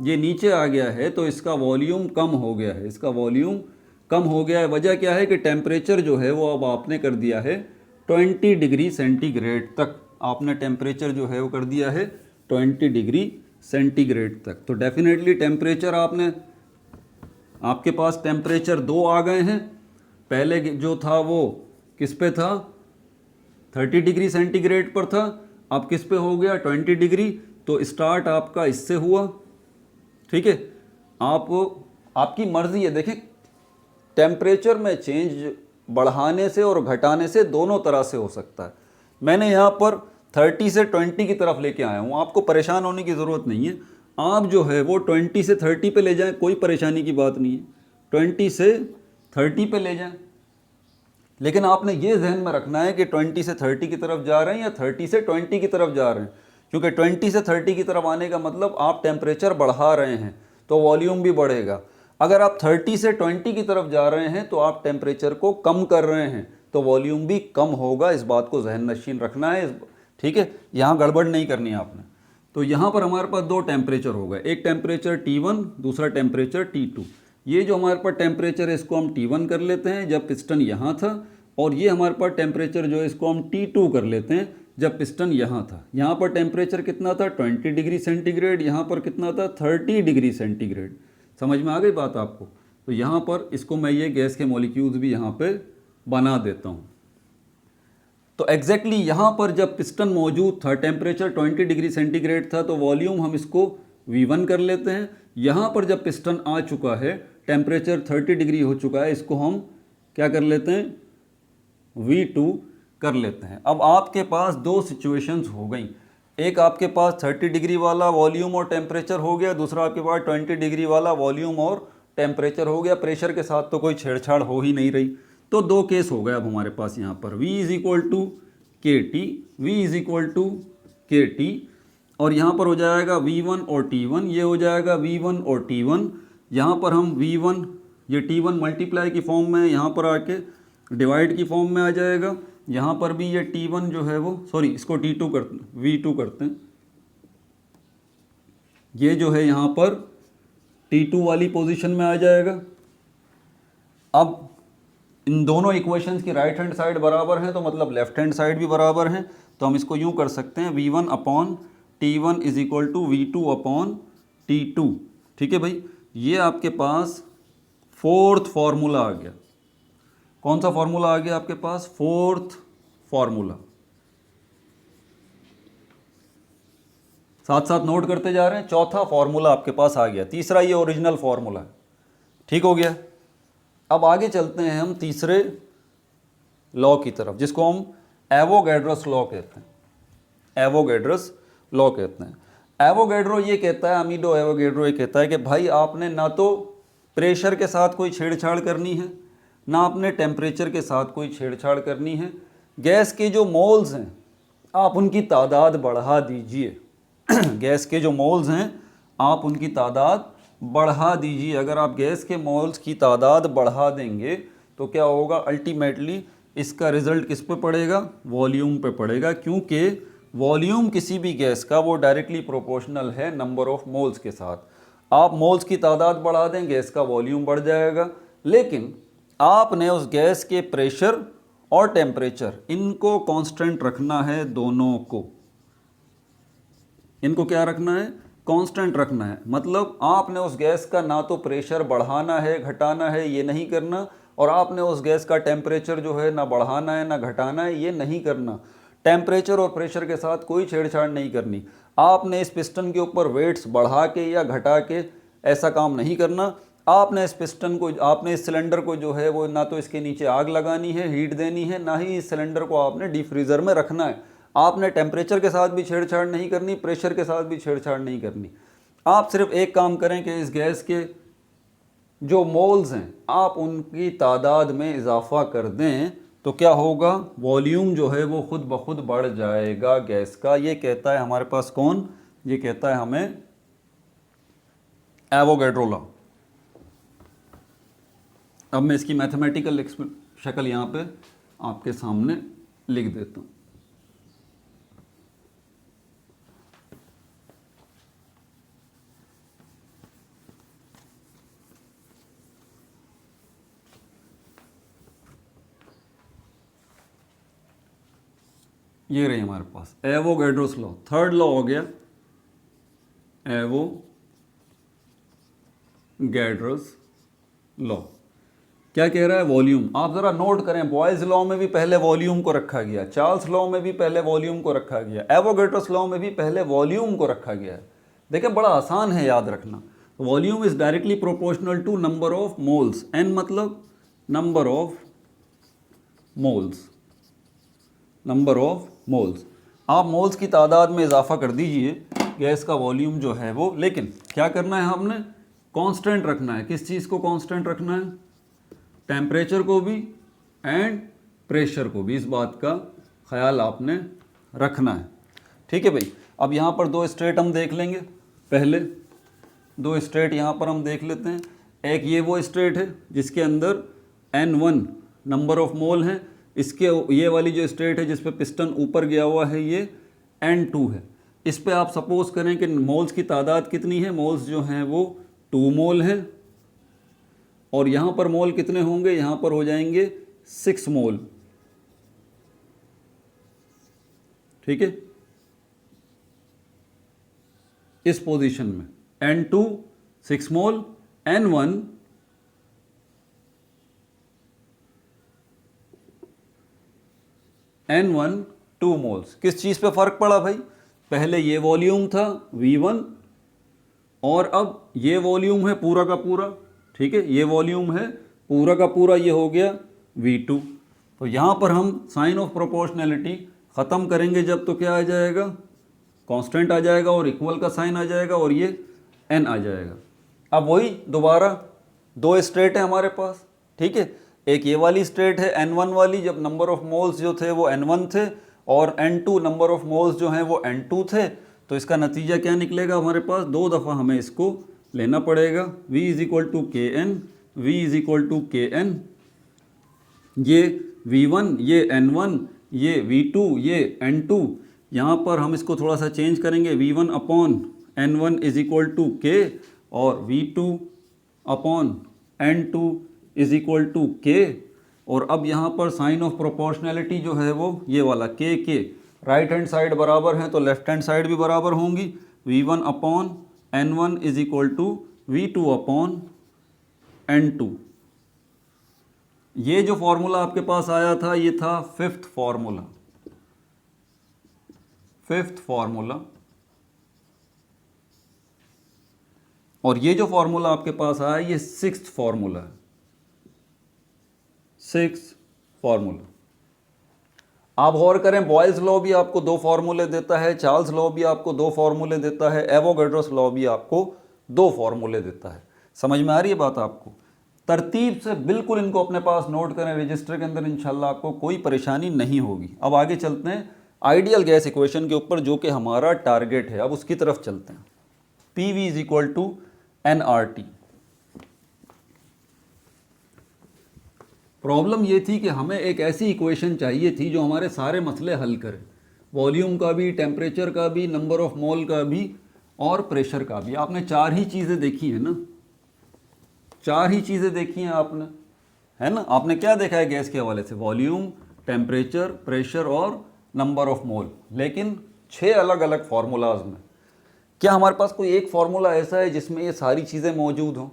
ये नीचे आ गया है, तो इसका वॉल्यूम कम हो गया है, इसका वॉल्यूम कम हो गया है। वजह क्या है कि टेम्परेचर जो है वो अब आपने कर दिया है 20 डिग्री सेंटीग्रेड तक, आपने टेम्परेचर जो है वो कर दिया है 20 डिग्री सेंटीग्रेड तक। तो डेफिनेटली टेम्परेचर आपके पास टेम्परेचर दो आ गए हैं। पहले जो था वो किस पे था, 30 डिग्री सेंटीग्रेड पर था, अब किस पे हो गया 20 डिग्री। तो स्टार्ट आपका इससे हुआ, ठीक है। आपकी मर्ज़ी है, देखें टेम्परेचर में चेंज बढ़ाने से और घटाने से दोनों तरह से हो सकता है। मैंने यहाँ पर 30 से 20 की तरफ लेके आया हूँ, आपको परेशान होने की ज़रूरत नहीं है। आप जो है वो 20 से 30 पे ले जाएं, कोई परेशानी की बात नहीं है, 20 से 30 पे ले जाएं। लेकिन आपने ये जहन में रखना है कि 20 से 30 की तरफ जा रहे हैं या 30 से 20 की तरफ जा रहे हैं, क्योंकि 20 से 30 की तरफ आने का मतलब आप टेम्परेचर बढ़ा रहे हैं तो वॉल्यूम भी बढ़ेगा। अगर आप 30 से 20 की तरफ जा रहे हैं तो आप टेम्परेचर को कम कर रहे हैं तो वॉल्यूम भी कम होगा। इस बात को जहन नशीन रखना है, ठीक है, यहाँ गड़बड़ नहीं करनी है आपने। तो यहाँ पर हमारे पास दो टेम्परेचर हो गए, एक टेम्परेचर T1, दूसरा टेम्परेचर T2। ये जो हमारे पास टेम्परेचर है इसको हम T1 कर लेते हैं जब पिस्टन यहाँ था, और ये हमारे पास टेम्परेचर जो है इसको हम T2 कर लेते हैं जब पिस्टन यहाँ था। यहाँ पर टेम्परेचर कितना था 20 डिग्री सेंटीग्रेड, यहाँ पर कितना था 30 डिग्री सेंटीग्रेड। समझ में आ गई बात आपको। तो यहाँ पर इसको मैं ये गैस के मॉलिक्यूल्स भी यहाँ पे बना देता हूँ। तो एग्जैक्टली यहाँ पर जब पिस्टन मौजूद था, टेम्परेचर 20 डिग्री सेंटीग्रेड था, तो वॉल्यूम हम इसको V1 कर लेते हैं। यहाँ पर जब पिस्टन आ चुका है, टेम्परेचर 30 डिग्री हो चुका है, इसको हम क्या कर लेते हैं, V2 कर लेते हैं। अब आपके पास दो सिचुएशंस हो गई, एक आपके पास 30 डिग्री वाला वॉल्यूम और टेम्परेचर हो गया, दूसरा आपके पास 20 डिग्री वाला वॉल्यूम और टेम्परेचर हो गया। प्रेशर के साथ तो कोई छेड़छाड़ हो ही नहीं रही, तो दो केस हो गए अब हमारे पास यहाँ पर। V is equal to K T, V is equal to K T, और यहाँ पर हो जाएगा V1 और T1, ये हो जाएगा V1 और T1। यहाँ पर हम V1, ये T1 मल्टीप्लाई की फॉर्म में, यहाँ पर आके डिवाइड की फॉर्म में आ जाएगा। यहाँ पर भी ये T1 जो है वो, सॉरी इसको T2 करते हैं, V2 करते हैं, ये जो है यहाँ पर T2 वाली पोजीशन में आ जाएगा। अब इन दोनों इक्वेशंस की राइट हैंड साइड बराबर है, तो मतलब लेफ्ट हैंड साइड भी बराबर है, तो हम इसको यूँ कर सकते हैं, V1 upon T1 is equal to V2 upon T2। ठीक है भाई, ये आपके पास फोर्थ फार्मूला आ गया। कौन सा फार्मूला आ गया आपके पास, फोर्थ फार्मूला। साथ साथ नोट करते जा रहे हैं, चौथा फार्मूला आपके पास आ गया, तीसरा ये ओरिजिनल फार्मूला है। ठीक हो गया। अब आगे चलते हैं हम तीसरे लॉ की तरफ, जिसको हम एवोगैड्रस लॉ कहते हैं। एवोगैड्रस लॉ कहते हैं। एवोगैड्रो ये कहता है, अमीडो एवोगैड्रो ये कहता है कि भाई आपने ना तो प्रेशर के साथ कोई छेड़छाड़ करनी है, ना आपने टेम्परेचर के साथ कोई छेड़छाड़ करनी है। गैस के जो मोल्स हैं आप उनकी तादाद बढ़ा दीजिए। गैस के जो मोल्स हैं आप उनकी तादाद बढ़ा दीजिए। अगर आप गैस के मोल्स की तादाद बढ़ा देंगे तो क्या होगा, अल्टीमेटली इसका रिजल्ट किस पे पड़ेगा, वॉल्यूम पे पड़ेगा, क्योंकि वॉल्यूम किसी भी गैस का वो डायरेक्टली प्रोपोर्शनल है नंबर ऑफ मोल्स के साथ। आप मोल्स की तादाद बढ़ा दें, गैस का वॉल्यूम बढ़ जाएगा। लेकिन आपने उस गैस के प्रेशर और टेम्परेचर इनको कांस्टेंट रखना है, दोनों को, इनको क्या रखना है, कांस्टेंट रखना है। मतलब आपने उस गैस का ना तो प्रेशर बढ़ाना है घटाना है, ये नहीं करना, और आपने उस गैस का टेम्परेचर जो है ना बढ़ाना है ना घटाना है, ये नहीं करना। टेम्परेचर और प्रेशर के साथ कोई छेड़छाड़ नहीं करनी। आपने इस पिस्टन के ऊपर वेट्स बढ़ा के या घटा के ऐसा काम नहीं करना। आपने इस पिस्टन को, आपने इस सिलेंडर को जो है वो ना तो इसके नीचे आग लगानी है, हीट देनी है, ना ही इस सिलेंडर को आपने डीप फ्रीज़र में रखना है। आपने टेम्परेचर के साथ भी छेड़छाड़ नहीं करनी, प्रेशर के साथ भी छेड़छाड़ नहीं करनी। आप सिर्फ एक काम करें कि इस गैस के जो मोल्स हैं आप उनकी तादाद में इजाफा कर दें, तो क्या होगा, वॉल्यूम जो है वो खुद ब खुद बढ़ जाएगा गैस का। ये कहता है हमारे पास कौन, ये कहता है हमें एवोगैड्रो लॉ। अब मैं इसकी मैथमेटिकल शक्ल यहाँ पे आपके सामने लिख देता हूँ। ये रही हमारे पास एवोगैड्रोस लॉ, थर्ड लॉ हो गया एवोगैड्रोस लॉ। क्या कह रहा है, वॉल्यूम। आप ज़रा नोट करें, बॉयज़ लॉ में भी पहले वॉल्यूम को रखा गया, चार्ल्स लॉ में भी पहले वॉल्यूम को रखा गया, एवोगैड्रोस लॉ में भी पहले वॉल्यूम को रखा गया है। देखिए बड़ा आसान है याद रखना। Volume is directly proportional to number of moles, N मतलब number of moles, number of moles. आप मोल्स की तादाद में इजाफा कर दीजिए, गैस का वॉल्यूम जो है वो, लेकिन क्या करना है, हमने कांस्टेंट रखना है। किस चीज़ को कांस्टेंट रखना है, टेम्परेचर को भी एंड प्रेशर को भी, इस बात का ख्याल आपने रखना है। ठीक है भाई। अब यहाँ पर दो स्टेट हम देख लेंगे, पहले दो स्टेट यहाँ पर हम देख लेते हैं। एक ये वो स्टेट है जिसके अंदर N1 नंबर ऑफ मोल हैं, इसके ये वाली जो स्टेट है जिस पे पिस्टन ऊपर गया हुआ है ये N2 है। इस पे आप सपोज करें कि मोल्स की तादाद कितनी है, मोल्स जो हैं वो 2 मोल हैं, और यहाँ पर मोल कितने होंगे, यहाँ पर हो जाएंगे 6 मोल। ठीक है, इस पोजीशन में N2 6 मोल, N1 2 N1 2 मोल्स। किस चीज़ पे फ़र्क पड़ा भाई? पहले ये वॉल्यूम था V1 और अब ये वॉल्यूम है पूरा का पूरा, ठीक है, ये वॉल्यूम है पूरा का पूरा, ये हो गया V2। तो यहाँ पर हम साइन ऑफ प्रोपोर्शनैलिटी ख़त्म करेंगे जब, तो क्या आ जाएगा? कांस्टेंट आ जाएगा और इक्वल का साइन आ जाएगा और ये n आ जाएगा। अब वही दोबारा दो स्टेट है हमारे पास, ठीक है, एक ये वाली स्टेट है N1 वाली, जब नंबर ऑफ मोल्स जो थे वो N1 थे और N2 नंबर ऑफ मोल्स जो हैं वो N2 थे। तो इसका नतीजा क्या निकलेगा हमारे पास? दो दफ़ा हमें इसको लेना पड़ेगा। V is equal to K N, V is equal to K N, ये V1, ये N1, ये V2, ये N2। यहाँ पर हम इसको थोड़ा सा चेंज करेंगे, V1 upon N1 is equal to के और V2 upon N2 is equal to के। और अब यहाँ पर साइन ऑफ प्रोपोर्शनैलिटी जो है वो ये वाला के राइट हैंड साइड बराबर हैं तो लेफ्ट हैंड साइड भी बराबर होंगी। V1 upon N1 is equal to V2 upon N2। ये जो फॉर्मूला आपके पास आया था ये था फिफ्थ फॉर्मूला, और ये जो फॉर्मूला आपके पास आया ये सिक्स्थ फॉर्मूला है, सिक्स्थ फॉर्मूला। आप गौर करें, बॉयल्स लॉ भी आपको दो फॉर्मूले देता है, चार्ल्स लॉ भी आपको दो फॉर्मूले देता है, एवोगैड्रोस लॉ भी आपको दो फॉर्मूले देता है। समझ में आ रही है बात आपको? तरतीब से बिल्कुल इनको अपने पास नोट करें रजिस्टर के अंदर, इंशाल्लाह आपको कोई परेशानी नहीं होगी। अब आगे चलते हैं आइडियल गैस इक्वेशन के ऊपर, जो कि हमारा टारगेट है। अब उसकी तरफ चलते हैं। P V is equal to N R T. Problem ये थी कि हमें एक ऐसी इक्वेशन चाहिए थी जो हमारे सारे मसले हल करे, वॉल्यूम का भी, टेम्परेचर का भी, नंबर ऑफ मोल का भी और प्रेशर का भी। आपने चार ही चीज़ें देखी है ना, चार ही चीज़ें देखी हैं आपने, है ना। आपने क्या देखा है गैस के हवाले से? वॉल्यूम, टेम्परेचर, प्रेशर और नंबर ऑफ मोल, लेकिन 6 अलग अलग फार्मूलाज में। क्या हमारे पास कोई एक फार्मूला ऐसा है जिसमें ये सारी चीज़ें मौजूद हों,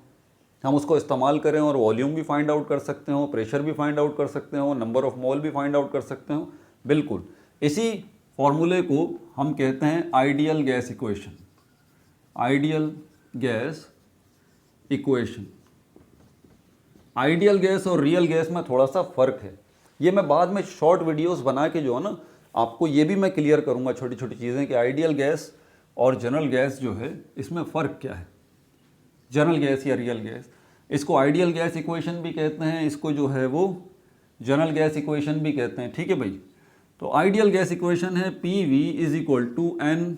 हम उसको इस्तेमाल करें और वॉल्यूम भी फाइंड आउट कर सकते हो, प्रेशर भी फाइंड आउट कर सकते हो, नंबर ऑफ मोल भी फाइंड आउट कर सकते हो? बिल्कुल। इसी फॉर्मूले को हम कहते हैं ideal gas equation. Ideal gas equation. Ideal gas और रियल गैस में थोड़ा सा फ़र्क है। ये मैं बाद में शॉर्ट वीडियोस बना के जो है ना, आपको ये भी मैं क्लियर करूँगा छोटी छोटी चीज़ें कि आइडियल गैस और जनरल गैस जो है इसमें फ़र्क क्या है, जनरल गैस या रियल गैस। इसको आइडियल गैस इक्वेशन भी कहते हैं, इसको जो है वो जनरल गैस इक्वेशन भी कहते हैं, ठीक है भाई। तो आइडियल गैस इक्वेशन है P V is equal to N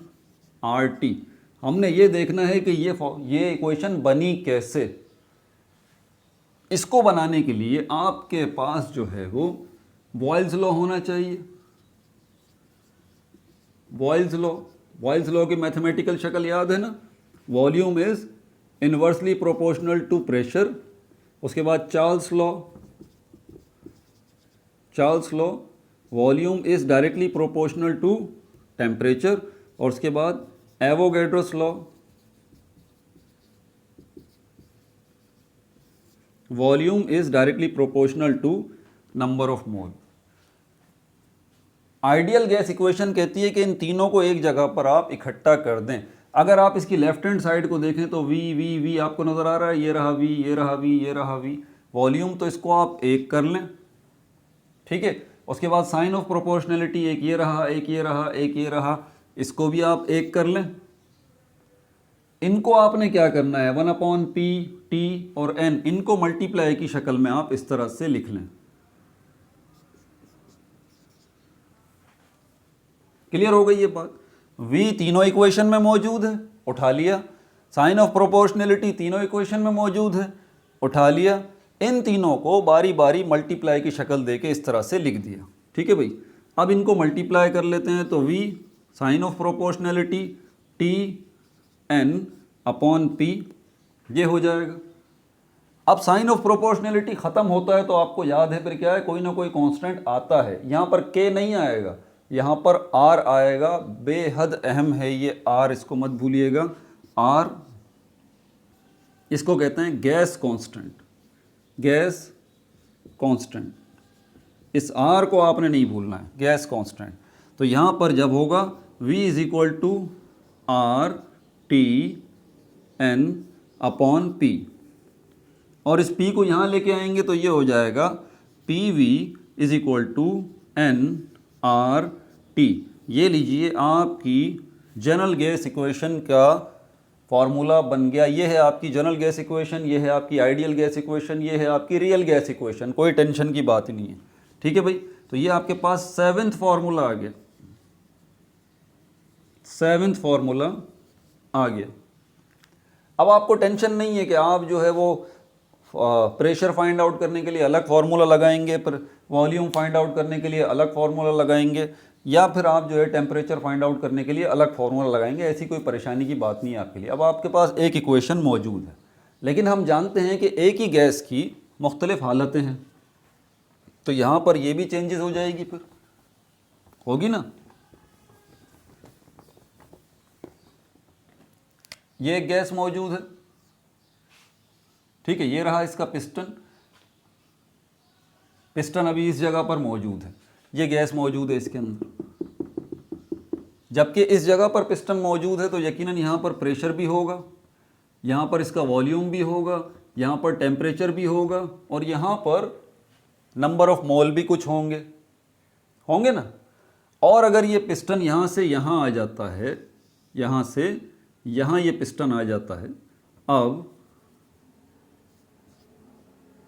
R T. हमने ये देखना है कि ये इक्वेशन बनी कैसे। इसको बनाने के लिए आपके पास जो है वो बॉयल्स लॉ होना चाहिए। बॉयल्स लॉ की मैथमेटिकल शक्ल याद है ना? Volume is inversely proportional to pressure. उसके बाद Charles law, volume is directly proportional to temperature. और उसके बाद Avogadro's law, volume is directly proportional to number of mole. Ideal gas equation कहती है कि इन तीनों को एक जगह पर आप इकट्ठा कर दें। अगर आप इसकी लेफ्ट हैंड साइड को देखें तो वी आपको नज़र आ रहा है, ये रहा वी, ये रहा वी, ये रहा वी। वॉल्यूम तो इसको आप एक कर लें, ठीक है। उसके बाद साइन ऑफ प्रोपोर्शनैलिटी, एक ये रहा, एक ये रहा, एक ये रहा, इसको भी आप एक कर लें। इनको आपने क्या करना है, 1/p t और n, इनको मल्टीप्लाई की शक्ल में आप इस तरह से लिख लें। क्लियर हो गई ये बात? v तीनों इक्वेशन में मौजूद है, उठा लिया। साइन ऑफ प्रोपोर्शनैलिटी तीनों इक्वेशन में मौजूद है, उठा लिया। इन तीनों को बारी बारी मल्टीप्लाई की शक्ल देके इस तरह से लिख दिया, ठीक है भाई। अब इनको मल्टीप्लाई कर लेते हैं तो v sign of proportionality t n upon p, ये हो जाएगा। अब साइन ऑफ प्रोपोर्शनैलिटी ख़त्म होता है तो आपको याद है फिर क्या है, कोई ना कोई कांस्टेंट आता है। यहाँ पर k नहीं आएगा, यहाँ पर r आएगा। बेहद अहम है ये r, इसको मत भूलिएगा। r इसको कहते हैं गैस कांस्टेंट, गैस कांस्टेंट। इस R को आपने नहीं भूलना है, गैस कांस्टेंट। तो यहाँ पर जब होगा V is equal to R T N upon P, और इस P को यहाँ लेके आएंगे तो ये हो जाएगा P V is equal to N R T. ये लीजिए आपकी जनरल गैस इक्वेशन का फॉर्मूला बन गया। ये है आपकी जनरल गैस इक्वेशन, ये है आपकी आइडियल गैस इक्वेशन, ये है आपकी रियल गैस इक्वेशन। कोई टेंशन की बात ही नहीं है, ठीक है भाई। तो ये आपके पास 7th फॉर्मूला आ गया, 7th फॉर्मूला आ गया। अब आपको टेंशन नहीं है कि आप जो है वो प्रेशर फाइंड आउट करने के लिए अलग फार्मूला लगाएंगे, पर वॉल्यूम फाइंड आउट करने के लिए अलग फार्मूला लगाएंगे, या फिर आप जो है टेम्परेचर फाइंड आउट करने के लिए अलग फार्मूला लगाएंगे। ऐसी कोई परेशानी की बात नहीं है आपके लिए। अब आपके पास एक इक्वेशन मौजूद है, लेकिन हम जानते हैं कि एक ही गैस की मुख्तलिफ हालतें हैं, तो यहाँ पर ये भी चेंजेस हो जाएगी, फिर होगी ना। ये एक गैस मौजूद है, ठीक है, ये रहा इसका पिस्टन। पिस्टन अभी इस जगह पर मौजूद है, ये गैस मौजूद है इसके अंदर। जबकि इस जगह पर पिस्टन मौजूद है तो यकीनन यहाँ पर प्रेशर भी होगा, यहाँ पर इसका वॉल्यूम भी होगा, यहाँ पर टेम्परेचर भी होगा, और यहाँ पर नंबर ऑफ मोल भी कुछ होंगे ना। और अगर ये पिस्टन यहाँ से यहाँ आ जाता है, यहाँ से यहाँ ये पिस्टन आ जाता है, अब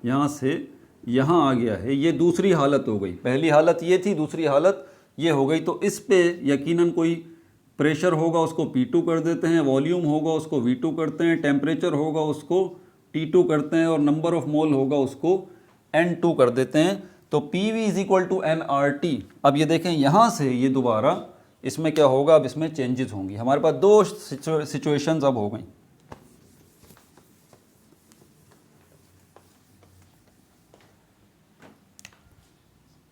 यहाँ से यहाँ आ गया है, ये दूसरी हालत हो गई। पहली हालत ये थी, दूसरी हालत ये हो गई। तो इस पे यकीनन कोई प्रेशर होगा, उसको P2 कर देते हैं, वॉल्यूम होगा उसको V2 करते हैं, टेम्परेचर होगा उसको T2 करते हैं, और नंबर ऑफ मोल होगा उसको N2 कर देते हैं। तो PV is equal to nRT। अब ये देखें यहाँ से ये दोबारा इसमें क्या होगा, अब इसमें चेंजेस होंगी। हमारे पास दो सिचुएशंस अब हो गई।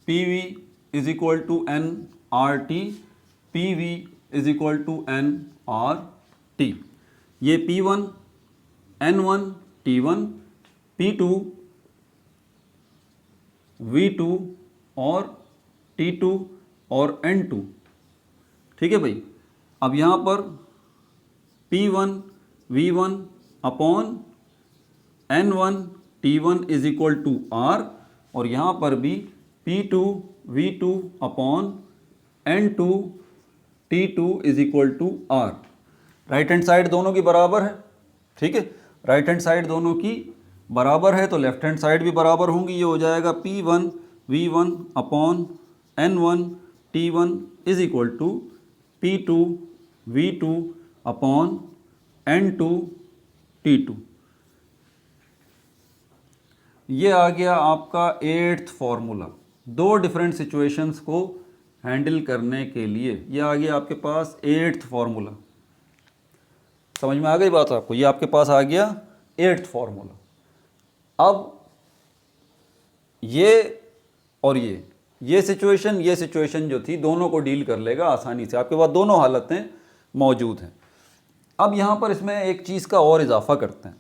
PV is equal to nRT, PV is equal to nRT। ये P1 N1 T1, P2 V2 और T2 और N2, ठीक है भाई। अब यहाँ पर P1 V1 upon N1 T1 is equal to R, और यहाँ पर भी P2 V2 upon N2 T2 is equal to R। Right hand side दोनों की बराबर है, ठीक है, राइट हैंड साइड दोनों की बराबर है, तो लेफ्ट हैंड साइड भी बराबर होंगी। ये हो जाएगा P1 V1 upon N1 T1 is equal to P2 V2 upon N2 T2। ये आ गया आपका 8th फॉर्मूला। दो डिफरेंट सिचुएशंस को हैंडल करने के लिए ये आ गया आपके पास 8th फॉर्मूला। समझ में आ गई बात आपको? ये आपके पास आ गया 8th फॉर्मूला। अब ये और ये सिचुएशन जो थी दोनों को डील कर लेगा आसानी से। आपके पास दोनों हालतें मौजूद हैं। अब यहाँ पर इसमें एक चीज़ का और इजाफा करते हैं,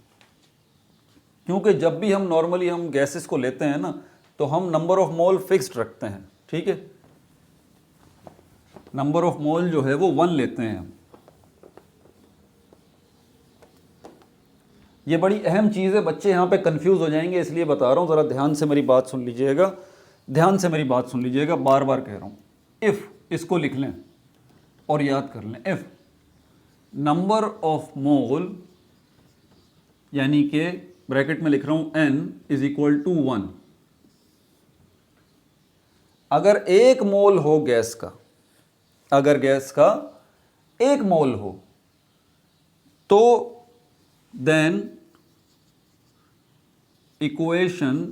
क्योंकि जब भी हम नॉर्मली हम गैसेस को लेते हैं ना, तो हम नंबर ऑफ मोल फिक्स्ड रखते हैं, ठीक है। नंबर ऑफ मोल जो है वो 1 लेते हैं हम। ये बड़ी अहम चीज़ है, बच्चे यहाँ पे कंफ्यूज हो जाएंगे, इसलिए बता रहा हूँ, ज़रा ध्यान से मेरी बात सुन लीजिएगा, ध्यान से मेरी बात सुन लीजिएगा, बार बार कह रहा हूँ। इफ़ इसको लिख लें और याद कर लें, इफ़ नंबर ऑफ मोल, यानी कि ब्रैकेट में लिख रहा हूँ n इज इक्वल टू 1। अगर 1 मोल हो गैस का, अगर गैस का 1 मोल हो, तो देन इक्वेशन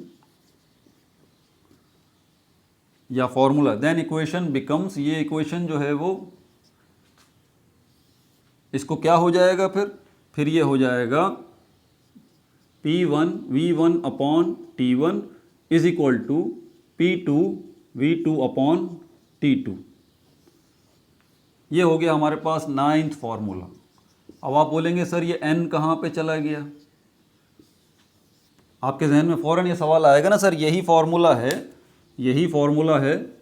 या फॉर्मूला, देन इक्वेशन बिकम्स, ये इक्वेशन जो है वो इसको क्या हो जाएगा, फिर ये हो जाएगा P1 V1 upon T1 is equal to P2 V2 upon T2। ये हो गया हमारे पास 9th फॉर्मूला। अब आप बोलेंगे सर ये n कहाँ पे चला गया? आपके जहन में फ़ौरन ये सवाल आएगा ना, सर यही फार्मूला है यही फॉर्मूला है।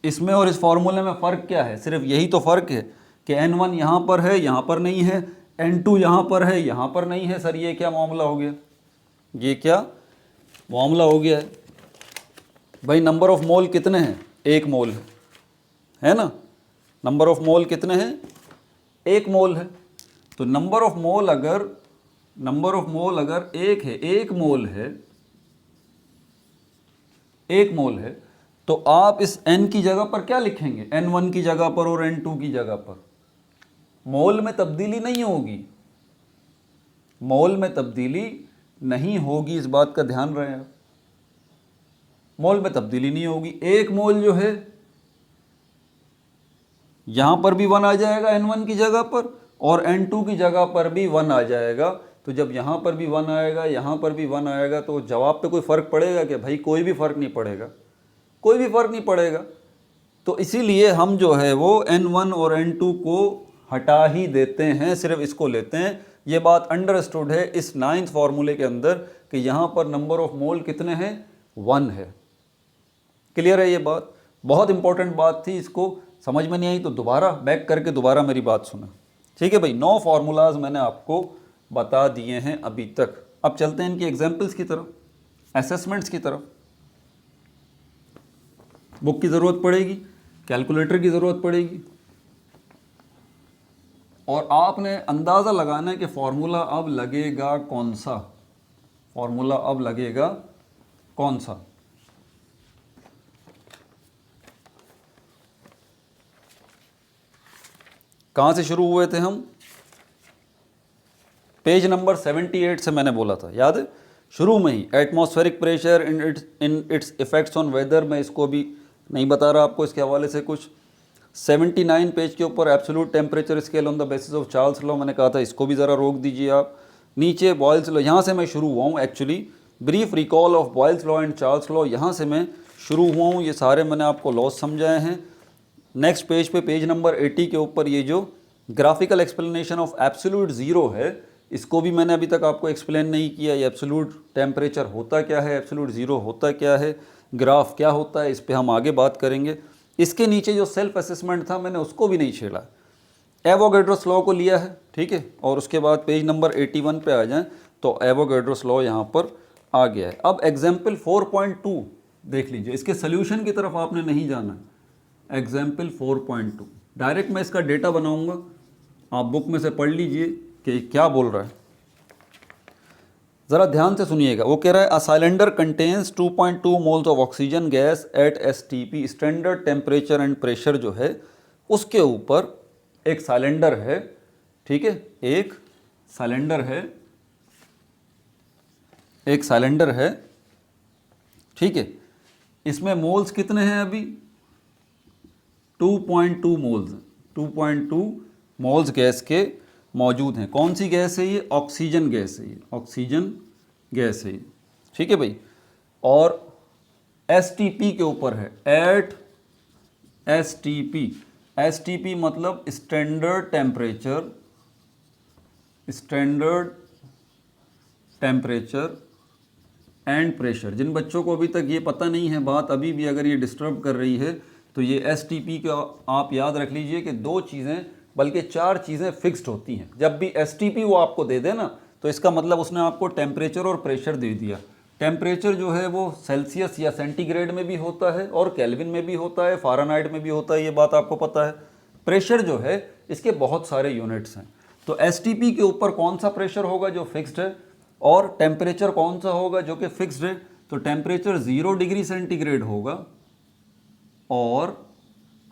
इसमें और इस फॉर्मूले में फ़र्क क्या है? सिर्फ यही तो फ़र्क है कि N1 यहाँ पर है, यहाँ पर नहीं है, N2 यहाँ पर है, यहाँ पर नहीं है। सर ये क्या मामला हो गया? ये क्या मामला हो गया है भाई? नंबर ऑफ मोल कितने हैं? 1 मोल है ना? नंबर ऑफ मोल कितने हैं? 1 मोल है। तो नंबर ऑफ मोल अगर 1 है, 1 मोल है, 1 मोल है, तो आप इस n की जगह पर क्या लिखेंगे? N1 की जगह पर और N2 की जगह पर। मोल में तब्दीली नहीं होगी, मोल में तब्दीली नहीं होगी, इस बात का ध्यान रहे आप। मोल में तब्दीली नहीं होगी। 1 मोल जो है यहाँ पर भी 1 आ जाएगा N1 की जगह पर, और N2 की जगह पर भी 1 आ जाएगा। तो जब यहाँ पर भी 1 आएगा, यहाँ पर भी 1 आएगा, तो जवाब पे कोई फ़र्क पड़ेगा क्या? भाई कोई भी फ़र्क नहीं पड़ेगा, कोई भी फ़र्क नहीं पड़ेगा। तो इसीलिए हम जो है वो N1 और N2 को हटा ही देते हैं, सिर्फ इसको लेते हैं। ये बात अंडरस्टूड है इस 9th फॉर्मूले के अंदर कि यहाँ पर नंबर ऑफ मोल कितने हैं? 1 है। क्लियर है ये बात? बहुत इंपॉर्टेंट बात थी, इसको समझ में नहीं आई तो दोबारा बैक करके दोबारा मेरी बात सुना। ठीक है भाई, 9 फार्मूलाज मैंने आपको बता दिए हैं अभी तक। अब चलते हैं इनकी एग्जाम्पल्स की तरफ, असेसमेंट्स की तरफ। बुक की ज़रूरत पड़ेगी, कैलकुलेटर की ज़रूरत पड़ेगी, और आपने अंदाज़ा लगाना है कि फार्मूला अब लगेगा कौन सा, फार्मूला अब लगेगा कौन सा। कहाँ से शुरू हुए थे हम? पेज नंबर 78 से मैंने बोला था, याद है? शुरू में ही atmospheric pressure in its effects on weather. मैं इसको भी नहीं बता रहा आपको इसके हवाले से कुछ। 79 पेज के ऊपर absolute temperature scale on the basis of Charles law, मैंने कहा था इसको भी ज़रा रोक दीजिए आप। नीचे बॉयल्स लॉ, यहाँ से मैं शुरू हुआ हूँ actually. Brief recall of Boyle's law and Charles law, यहाँ से मैं शुरू हुआ हूँ। ये सारे मैंने आपको लॉस समझाए हैं। नेक्स्ट पेज पे पेज नंबर 80 के ऊपर ये जो graphical explanation of absolute zero है, इसको भी मैंने अभी तक आपको एक्सप्लेन नहीं किया। ये एब्सोल्यूट टेम्परेचर होता क्या है, एब्सोल्यूट ज़ीरो होता क्या है, ग्राफ क्या होता है, इस पे हम आगे बात करेंगे। इसके नीचे जो सेल्फ असेसमेंट था मैंने उसको भी नहीं छेड़ा। एवोगैड्रोस लॉ को लिया है, ठीक है, और उसके बाद पेज नंबर 81 पे आ जाएं तो एवोगैड्रोस लॉ यहाँ पर आ गया है। अब एग्जाम्पल 4.2 देख लीजिए, इसके सोल्यूशन की तरफ आपने नहीं जाना। एग्जाम्पल 4.2 डायरेक्ट मैं इसका डेटा बनाऊंगा, आप बुक में से पढ़ लीजिए कि क्या बोल रहा है। ज़रा ध्यान से सुनिएगा। वो कह रहा है a cylinder contains 2.2 moles of oxygen gas at STP, standard temperature and pressure जो है उसके ऊपर एक सिलेंडर है, ठीक है, एक सिलेंडर है, एक सिलेंडर है, ठीक है। इसमें मोल्स कितने हैं अभी? 2.2 मोल्स, 2.2 मोल्स गैस के मौजूद हैं। कौन सी गैस है ये? ऑक्सीजन गैस है ये, ऑक्सीजन गैस है ये, ठीक है भाई। और STP के ऊपर है, एट STP। STP मतलब standard temperature, standard temperature and pressure. जिन बच्चों को अभी तक ये पता नहीं है बात, अभी भी अगर ये डिस्टर्ब कर रही है तो ये STP का आप याद रख लीजिए कि 2 चीज़ें बल्कि 4 चीज़ें फिक्स्ड होती हैं। जब भी STP वो आपको दे दे ना, तो इसका मतलब उसने आपको टेम्परेचर और प्रेशर दे दिया। टेम्परेचर जो है वो सेल्सियस या सेंटीग्रेड में भी होता है और केल्विन में भी होता है, फ़ारेनहाइट में भी होता है, ये बात आपको पता है। प्रेशर जो है इसके बहुत सारे यूनिट्स हैं। तो STP के ऊपर कौन सा प्रेशर होगा जो फिक्स्ड है, और टेम्परेचर कौन सा होगा जो कि फिक्स्ड है? तो टेम्परेचर 0 डिग्री सेंटीग्रेड होगा, और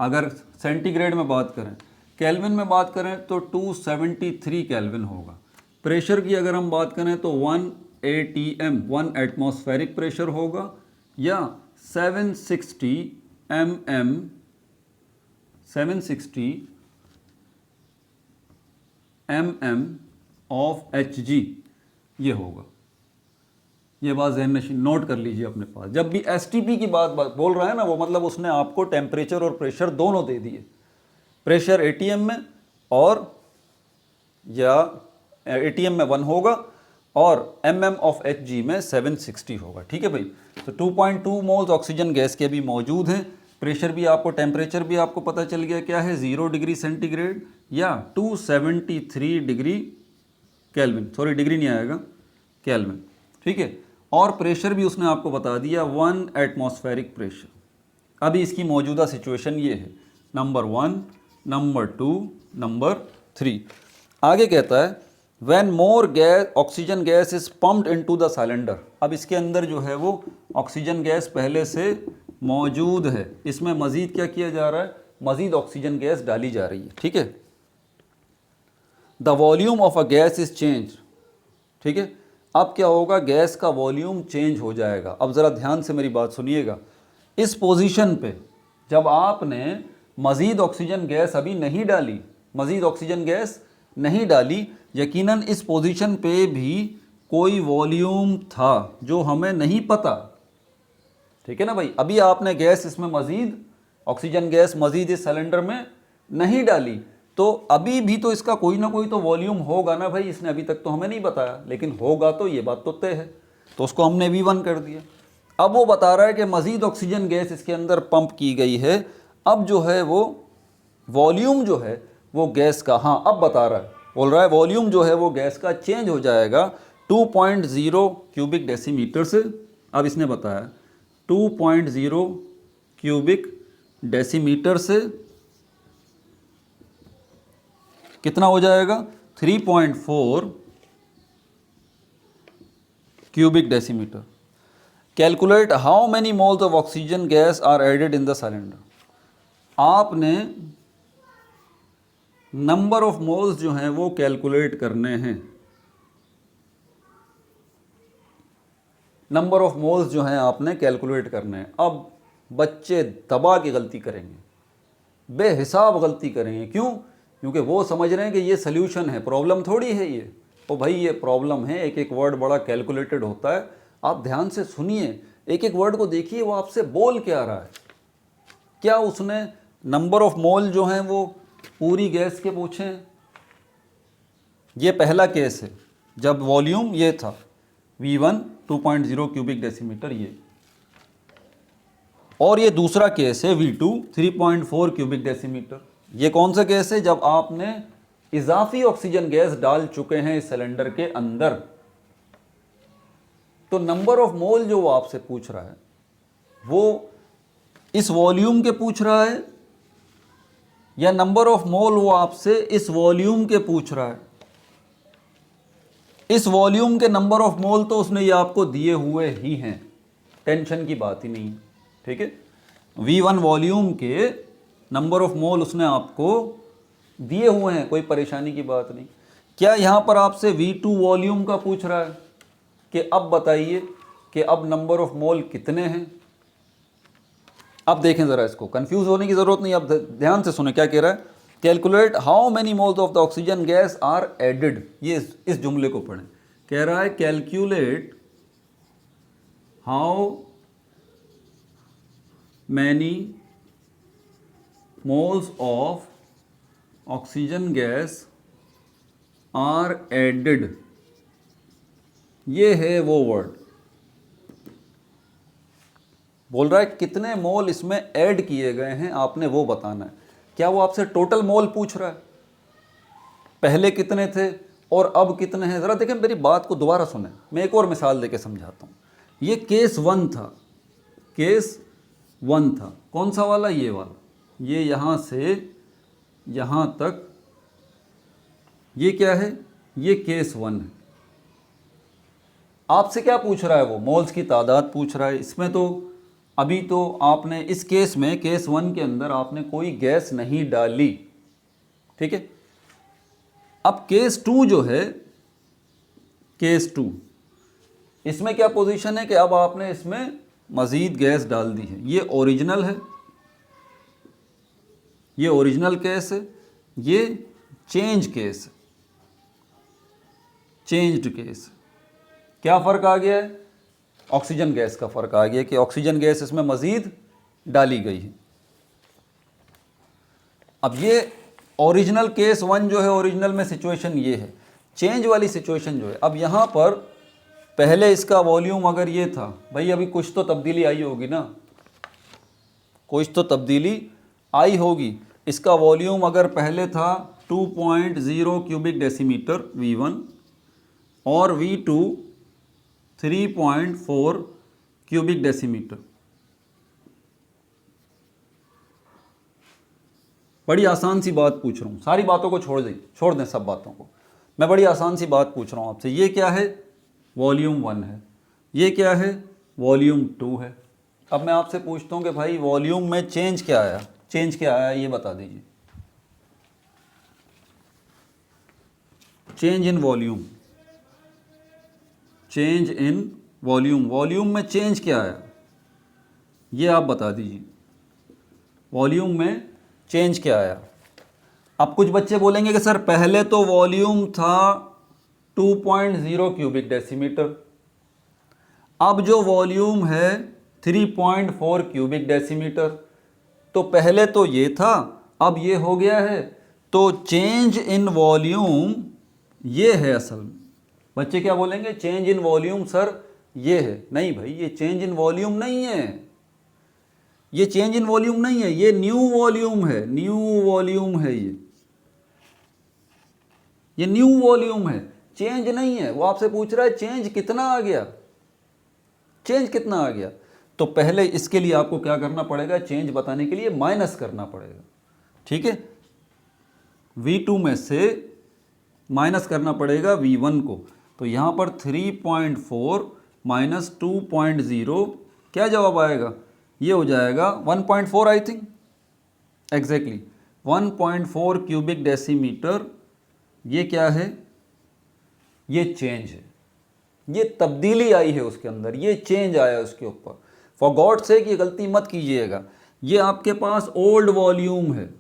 अगर सेंटीग्रेड में बात करें, केल्विन में बात करें तो 273 केल्विन होगा। प्रेशर की अगर हम बात करें तो 1 ATM, 1 एटमॉस्फेरिक प्रेशर होगा, या 760 mm, 760 mm ऑफ Hg ये होगा। ये बात ज़हन में नोट कर लीजिए अपने पास। जब भी STP की बात बोल रहा है ना, वो मतलब उसने आपको टेम्परेचर और प्रेशर दोनों दे दिए। प्रेशर ATM में, और या ATM में 1 होगा और mm ऑफ Hg में 760 होगा। ठीक है भाई, तो 2.2 मोल्स ऑक्सीजन गैस के भी मौजूद हैं। प्रेशर भी आपको, टेम्परेचर भी आपको पता चल गया क्या है, 0 डिग्री सेंटीग्रेड या 273 डिग्री केल्विन, सॉरी डिग्री नहीं आएगा, केल्विन। ठीक है, और प्रेशर भी उसने आपको बता दिया 1 एटमॉस्फेरिक प्रेशर। अभी इसकी मौजूदा सिचुएशन ये है, नंबर 1, नंबर 2, नंबर 3। आगे कहता है when more gas oxygen gas is pumped into the cylinder. अब इसके अंदर जो है वो ऑक्सीजन गैस पहले से मौजूद है, इसमें मज़ीद क्या किया जा रहा है, मज़ीद ऑक्सीजन गैस डाली जा रही है। ठीक है, the volume of a gas is change. ठीक है, अब क्या होगा, गैस का वॉल्यूम चेंज हो जाएगा। अब ज़रा ध्यान से मेरी बात सुनिएगा, इस पोजीशन पे जब आपने मज़ीद ऑक्सीजन गैस अभी नहीं डाली, मज़ीद ऑक्सीजन गैस नहीं डाली, यकीनन इस पोजीशन पे भी कोई वॉल्यूम था जो हमें नहीं पता। ठीक है ना भाई, अभी आपने गैस इसमें मज़ीद ऑक्सीजन गैस मज़ीद इस सिलेंडर में नहीं डाली, तो अभी भी तो इसका कोई ना कोई तो वॉल्यूम होगा ना भाई, इसने अभी तक तो हमें नहीं बताया, लेकिन होगा तो ये बात तो तय है, तो उसको हमने V1 कर दिया। अब वो बता रहा है कि मज़ीद ऑक्सीजन गैस इसके अंदर पंप की गई है, अब जो है वो वॉल्यूम जो है वो गैस का, हाँ अब बता रहा है, बोल रहा है वॉल्यूम जो है वो गैस का चेंज हो जाएगा 2.0 क्यूबिक डेसीमीटर से। अब इसने बताया 2.0 क्यूबिक डेसीमीटर से कितना हो जाएगा, 3.4 cubic decimetre. Calculate how many moles of oxygen gas are added in the cylinder. आपने नंबर ऑफ मोल्स जो हैं वो कैलकुलेट करने हैं, नंबर ऑफ मोल्स जो हैं आपने कैलकुलेट करने हैं। अब बच्चे दबा के गलती करेंगे, बेहिसाब गलती करेंगे, क्यों, क्योंकि वो समझ रहे हैं कि ये सल्यूशन है, प्रॉब्लम थोड़ी है ये। ओ भाई ये प्रॉब्लम है, एक एक वर्ड बड़ा कैलकुलेटेड होता है। आप ध्यान से सुनिए, एक एक वर्ड को देखिए, वो आपसे बोल क्या रहा है। क्या उसने नंबर ऑफ मोल जो हैं वो पूरी गैस के पूछे हैं? ये पहला केस है जब वॉल्यूम ये था V1 2.0 क्यूबिक डेसीमीटर ये, और ये दूसरा केस है V2 3.4 क्यूबिक डेसीमीटर। ये कौन सा केस है, जब आपने इजाफी ऑक्सीजन गैस डाल चुके हैं इस सिलेंडर के अंदर। तो नंबर ऑफ मोल जो वो आपसे पूछ रहा है वो इस वॉल्यूम के पूछ रहा है, या नंबर ऑफ मोल वो आपसे इस वॉल्यूम के पूछ रहा है। इस वॉल्यूम के नंबर ऑफ मोल तो उसने ये आपको दिए हुए ही हैं, टेंशन की बात ही नहीं। ठीक है, V1 वॉल्यूम के नंबर ऑफ मोल उसने आपको दिए हुए हैं, कोई परेशानी की बात नहीं। क्या यहाँ पर आपसे V2 वॉल्यूम का पूछ रहा है कि अब बताइए कि अब नंबर ऑफ मोल कितने हैं? अब देखें ज़रा, इसको कंफ्यूज होने की ज़रूरत नहीं, अब ध्यान से सुने क्या कह रहा है। Calculate how many moles of the oxygen gas are added. ये इस जुमले को पढ़ें, कह रहा है calculate how many moles of oxygen gas are added. ये है वो वर्ड, बोल रहा है कितने मोल इसमें ऐड किए गए हैं, आपने वो बताना है। क्या वो आपसे टोटल मोल पूछ रहा है, पहले कितने थे और अब कितने हैं? ज़रा देखें, मेरी बात को दोबारा सुने, मैं एक और मिसाल देके समझाता हूँ। ये केस 1 था, केस 1 था, कौन सा वाला, ये वाला, ये यहाँ से यहाँ तक, ये क्या है, ये केस 1 है। आपसे क्या पूछ रहा है वो, मोल्स की तादाद पूछ रहा है। इसमें तो अभी तो आपने इस केस में, केस 1 के अंदर आपने कोई गैस नहीं डाली। ठीक है, अब केस 2 जो है, केस 2, इसमें क्या पोजीशन है कि अब आपने इसमें मज़ीद गैस डाल दी है। ये ओरिजिनल है, ये ओरिजिनल केस है, ये चेंज केस है, चेंज्ड केस। क्या फ़र्क आ गया है, ऑक्सीजन गैस का फ़र्क आ गया कि ऑक्सीजन गैस इसमें मज़ीद डाली गई है। अब ये ओरिजिनल केस 1 जो है, ओरिजिनल में सिचुएशन ये है, चेंज वाली सिचुएशन जो है, अब यहाँ पर पहले इसका वॉल्यूम अगर ये था, भाई अभी कुछ तो तब्दीली आई होगी ना, कुछ तो तब्दीली आई होगी। इसका वॉल्यूम अगर पहले था 2.0 क्यूबिक डेसीमीटर V1 और V2 3.4 क्यूबिक डेसीमीटर। बड़ी आसान सी बात पूछ रहा हूँ, सारी बातों को छोड़ दें सब बातों को। मैं बड़ी आसान सी बात पूछ रहा हूँ आपसे, ये क्या है? वॉल्यूम 1 है। ये क्या है? वॉल्यूम 2 है। अब मैं आपसे पूछता हूँ कि भाई वॉल्यूम में चेंज क्या आया? चेंज क्या आया ये बता दीजिए। Change in volume, change in volume, volume में चेंज क्या आया ये आप बता दीजिए। वॉल्यूम में चेंज क्या आया? अब कुछ बच्चे बोलेंगे कि सर पहले तो वॉल्यूम था 2.0 क्यूबिक डेसीमीटर, अब जो वॉल्यूम है 3.4 क्यूबिक डेसीमीटर, तो पहले तो ये था अब ये हो गया है, तो चेंज इन वॉल्यूम ये है असल में। बच्चे क्या बोलेंगे? चेंज इन वॉल्यूम सर ये है। नहीं भाई, ये चेंज इन वॉल्यूम नहीं है, ये चेंज इन वॉल्यूम नहीं है, ये न्यू वॉल्यूम है, न्यू वॉल्यूम है ये न्यू वॉल्यूम है, चेंज नहीं है। वो आपसे पूछ रहा है चेंज कितना आ गया, चेंज कितना आ गया। तो पहले इसके लिए आपको क्या करना पड़ेगा? चेंज बताने के लिए माइनस करना पड़ेगा, ठीक है। V2 में से माइनस करना पड़ेगा V1 को, तो यहाँ पर 3.4 माइनस 2.0 क्या जवाब आएगा? ये हो जाएगा 1.4 I think, exactly 1.4 cubic decimetre. ये क्या है? ये चेंज है, ये तब्दीली आई है उसके अंदर, ये चेंज आया उसके ऊपर। फॉर गॉड सेक ये गलती मत कीजिएगा। ये आपके पास ओल्ड वॉल्यूम है,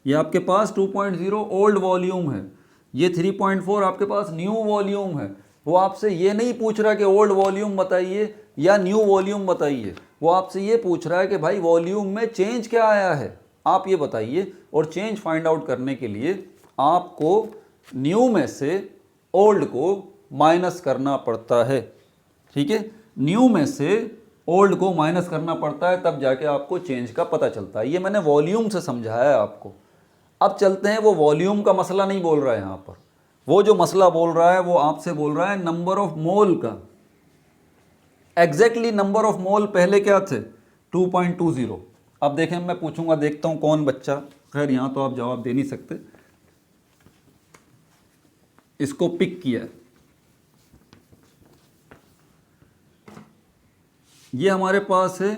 ये आपके पास 2.0 ओल्ड वॉल्यूम है, ये 3.4 आपके पास न्यू वॉल्यूम है। वो आपसे ये नहीं पूछ रहा कि ओल्ड वॉल्यूम बताइए या न्यू वॉल्यूम बताइए, वो आपसे ये पूछ रहा है कि भाई वॉल्यूम में चेंज क्या आया है आप ये बताइए। और चेंज फाइंड आउट करने के लिए आपको न्यू में से ओल्ड को माइनस करना पड़ता है, ठीक है। न्यू में से ओल्ड को माइनस करना पड़ता है, तब जाके आपको चेंज का पता चलता है। ये मैंने वॉल्यूम से समझाया है आपको। अब चलते हैं, वो वॉल्यूम का मसला नहीं बोल रहा है यहाँ पर, वो जो मसला बोल रहा है वो आपसे बोल रहा है नंबर ऑफ मोल का। एग्जैक्टली नंबर ऑफ मोल पहले क्या थे? 2.20। अब देखें, मैं पूछूंगा, देखता हूँ कौन बच्चा, खैर यहाँ तो आप जवाब दे नहीं सकते, इसको पिक किया है। ये हमारे पास है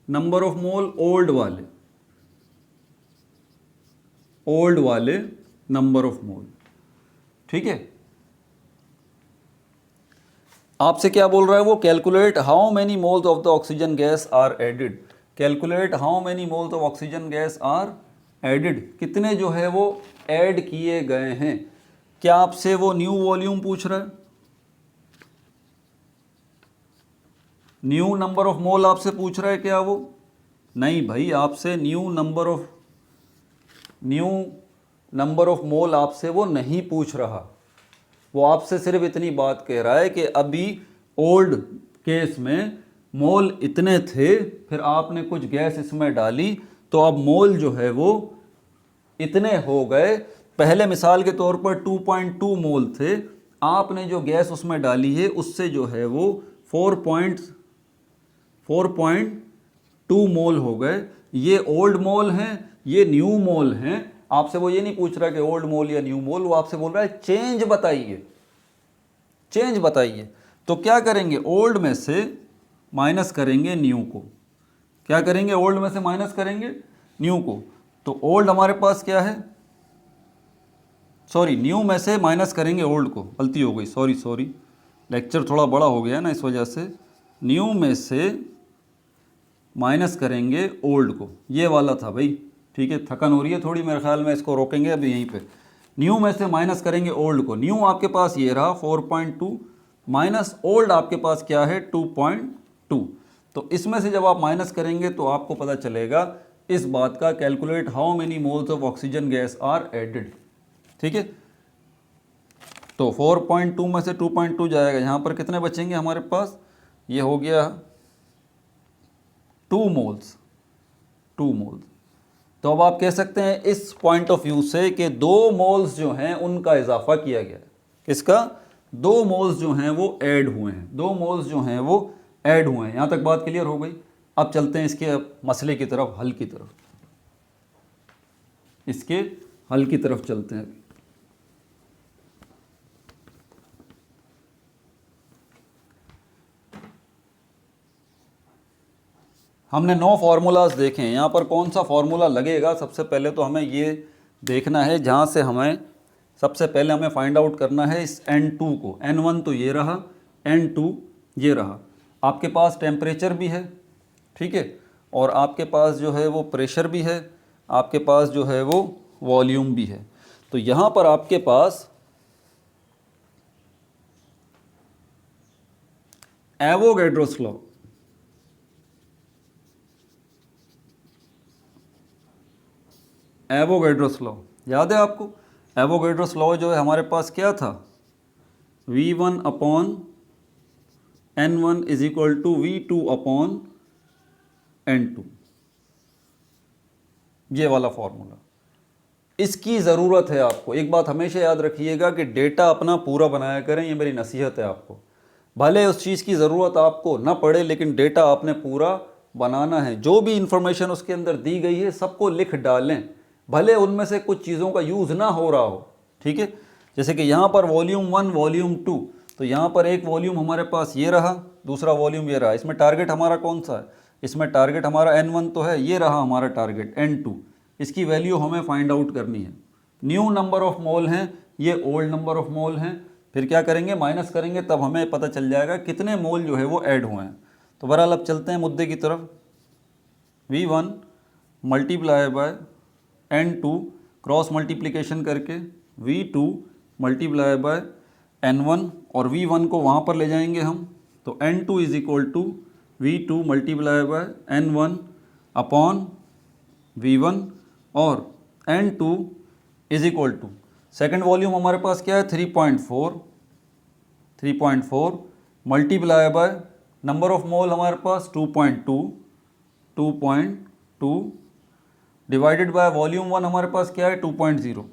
नंबर ऑफ मोल ओल्ड वाले नंबर ऑफ मोल, ठीक है। आपसे क्या बोल रहा है वो? Calculate how many moles of the oxygen gas are added. Calculate how many moles of oxygen gas are added, कितने जो है वो ऐड किए गए हैं। क्या आपसे वो न्यू वॉल्यूम पूछ रहा है? न्यू नंबर ऑफ मोल आपसे पूछ रहा है क्या वो? नहीं भाई, आपसे न्यू नंबर ऑफ मोल आपसे वो नहीं पूछ रहा। वो आपसे सिर्फ इतनी बात कह रहा है कि अभी ओल्ड केस में मोल इतने थे, फिर आपने कुछ गैस इसमें डाली तो अब मोल जो है वो इतने हो गए। पहले मिसाल के तौर पर 2.2 मोल थे, आपने जो गैस उसमें डाली है उससे जो है वो 4.2 मोल हो गए। ये ओल्ड मोल हैं, ये न्यू मोल हैं। आपसे वो ये नहीं पूछ रहा कि ओल्ड मोल या न्यू मोल, वो आपसे बोल रहा है चेंज बताइए, चेंज बताइए। तो क्या करेंगे? ओल्ड में से माइनस करेंगे न्यू को। क्या करेंगे? ओल्ड में से माइनस करेंगे न्यू को। तो ओल्ड हमारे पास क्या है? सॉरी, न्यू में से माइनस करेंगे ओल्ड को, गलती हो गई, सॉरी, लेक्चर थोड़ा बड़ा हो गया ना इस वजह से। न्यू में से माइनस करेंगे ओल्ड को, ये वाला था भाई, ठीक है। थकन हो रही है थोड़ी, मेरे ख्याल में इसको रोकेंगे अभी यहीं पे। न्यू में से माइनस करेंगे ओल्ड को। न्यू आपके पास ये रहा 4.2 माइनस ओल्ड आपके पास क्या है? 2.2। तो इसमें से जब आप माइनस करेंगे तो आपको पता चलेगा इस बात का, calculate how many moles of oxygen gas are added, ठीक है। तो 4.2 में से 2.2 जाएगा, यहाँ पर कितने बचेंगे हमारे पास, ये हो गया 2 मोल्स, 2 मोल्स। तो अब आप कह सकते हैं इस पॉइंट ऑफ व्यू से कि 2 मोल्स जो हैं उनका इजाफा किया गया है। किसका? 2 मोल्स जो हैं वो ऐड हुए हैं, 2 मोल्स जो हैं वो ऐड हुए हैं। यहाँ तक बात क्लियर हो गई। अब चलते हैं इसके मसले की तरफ, हल की तरफ, इसके हल की तरफ चलते हैं। हमने 9 फार्मूलाज देखे हैं। यहाँ पर कौन सा फार्मूला लगेगा, सबसे पहले तो हमें ये देखना है, जहाँ से हमें सबसे पहले हमें फाइंड आउट करना है इस N2 को। N1 तो ये रहा, N2 ये रहा। आपके पास टेम्परेचर भी है, ठीक है, और आपके पास जो है वो प्रेशर भी है, आपके पास जो है वो वॉल्यूम भी है। तो यहाँ पर आपके पास एवोगैड्रोस लॉ, एवोगैड्रोस लॉ याद है आपको? एवोगैड्रोस लॉ जो है हमारे पास क्या था, V1 upon N1 is equal to V2 upon N2, ये वाला फॉर्मूला। इसकी ज़रूरत है आपको। एक बात हमेशा याद रखिएगा कि डेटा अपना पूरा बनाया करें, ये मेरी नसीहत है आपको। भले उस चीज़ की ज़रूरत आपको ना पड़े, लेकिन डेटा आपने पूरा बनाना है। जो भी इंफॉर्मेशन उसके अंदर दी गई है सबको लिख डालें, भले उनमें से कुछ चीज़ों का यूज़ ना हो रहा हो, ठीक है। जैसे कि यहाँ पर वॉल्यूम 1 वॉल्यूम 2, तो यहाँ पर एक वॉल्यूम हमारे पास ये रहा, दूसरा वॉल्यूम ये रहा। इसमें टारगेट हमारा कौन सा है? इसमें टारगेट हमारा N1 तो है, ये रहा हमारा टारगेट N2। इसकी वैल्यू हमें फाइंड आउट करनी है। न्यू नंबर ऑफ मोल हैं, ये ओल्ड नंबर ऑफ मोल हैं। फिर क्या करेंगे, माइनस करेंगे, तब हमें पता चल जाएगा कितने मोल जो है वो ऐड हुए हैं। तो बहरहाल अब चलते हैं मुद्दे की तरफ। V1 multiply bye N2 cross multiplication करके V2 मल्टीप्लाई बाय N1, और V1 को वहाँ पर ले जाएंगे हम, तो N2 is equal to V2 multiply by N1 upon V1, और N2 is equal to second volume हमारे पास क्या है 3.4 multiply by number of mole हमारे पास 2.2 डिवाइडेड बाय वॉल्यूम 1 हमारे पास क्या है 2.0।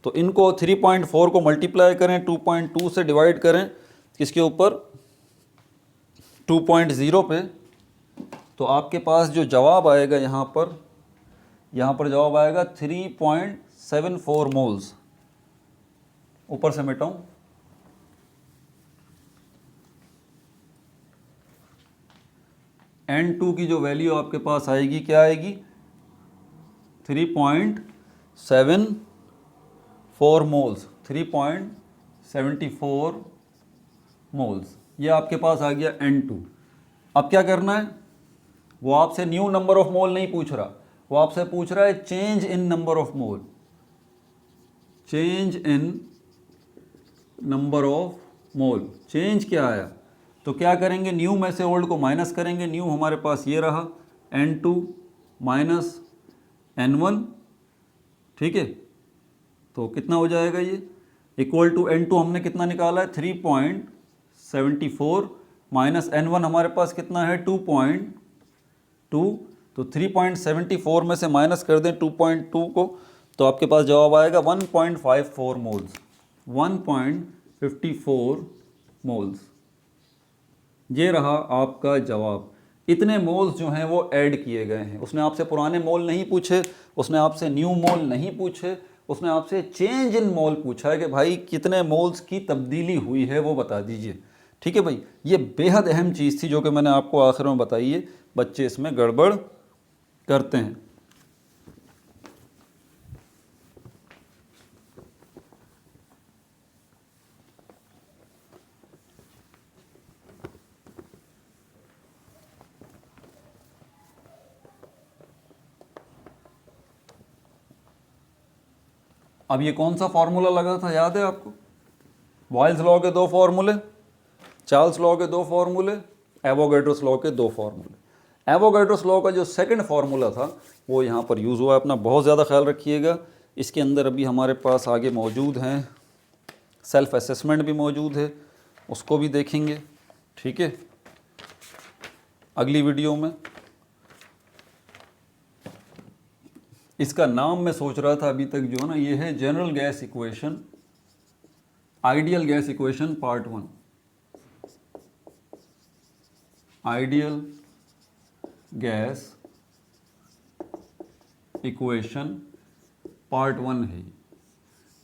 तो इनको 3.4 को मल्टीप्लाई करें 2.2 से, डिवाइड करें किसके ऊपर, 2.0 पे, तो आपके पास जो जवाब आएगा यहाँ पर जवाब आएगा 3.74 मोल्स। ऊपर से मिटाऊं, N2 की जो वैल्यू आपके पास आएगी क्या आएगी, 3.74 मोल्स, 3.74 मोल्स। ये आपके पास आ गया N2। अब क्या करना है, वो आपसे न्यू नंबर ऑफ मोल नहीं पूछ रहा, वो आपसे पूछ रहा है change in number of mole, change in number of mole. Change क्या आया, तो क्या करेंगे, न्यू में से ओल्ड को माइनस करेंगे। न्यू हमारे पास ये रहा N2 माइनस N1, ठीक है। तो कितना हो जाएगा ये, इक्वल टू N2 हमने कितना निकाला है 3.74 माइनस N1 हमारे पास कितना है 2.2। तो 3.74 में से माइनस कर दें 2.2 को, तो आपके पास जवाब आएगा 1.54 मोल्स, 1.54 मोल्स। ये रहा आपका जवाब। इतने मोल्स जो हैं वो ऐड किए गए हैं। उसने आपसे पुराने मोल नहीं पूछे, उसने आपसे न्यू मोल नहीं पूछे, उसने आपसे चेंज इन मोल पूछा है कि भाई कितने मोल्स की तब्दीली हुई है वो बता दीजिए, ठीक है भाई। ये बेहद अहम चीज़ थी जो कि मैंने आपको आखिर में बताई है, बच्चे इसमें गड़बड़ करते हैं। अब ये कौन सा फॉर्मूला लगा था, याद है आपको? बॉयल्स लॉ के 2 फॉर्मूले, चार्ल्स लॉ के 2 फॉर्मूले, एवोगैड्रोस लॉ के 2 फॉर्मूले। एवोगैड्रोस लॉ का जो सेकंड फार्मूला था वो यहाँ पर यूज़ हुआ है, अपना बहुत ज़्यादा ख्याल रखिएगा। इसके अंदर अभी हमारे पास आगे मौजूद हैं, सेल्फ असेसमेंट भी मौजूद है, उसको भी देखेंगे, ठीक है, अगली वीडियो में। इसका नाम मैं सोच रहा था अभी तक जो है ना, ये है general gas equation, ideal gas equation part 1, ideal gas equation part 1 है।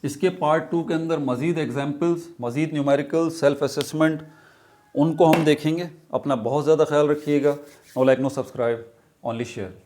इसके पार्ट 2 के अंदर मज़ीद एग्जाम्पल्स, मज़ीद न्यूमेरिकल, सेल्फ असेसमेंट, उनको हम देखेंगे। अपना बहुत ज़्यादा ख्याल रखिएगा। No like no subscribe, only share.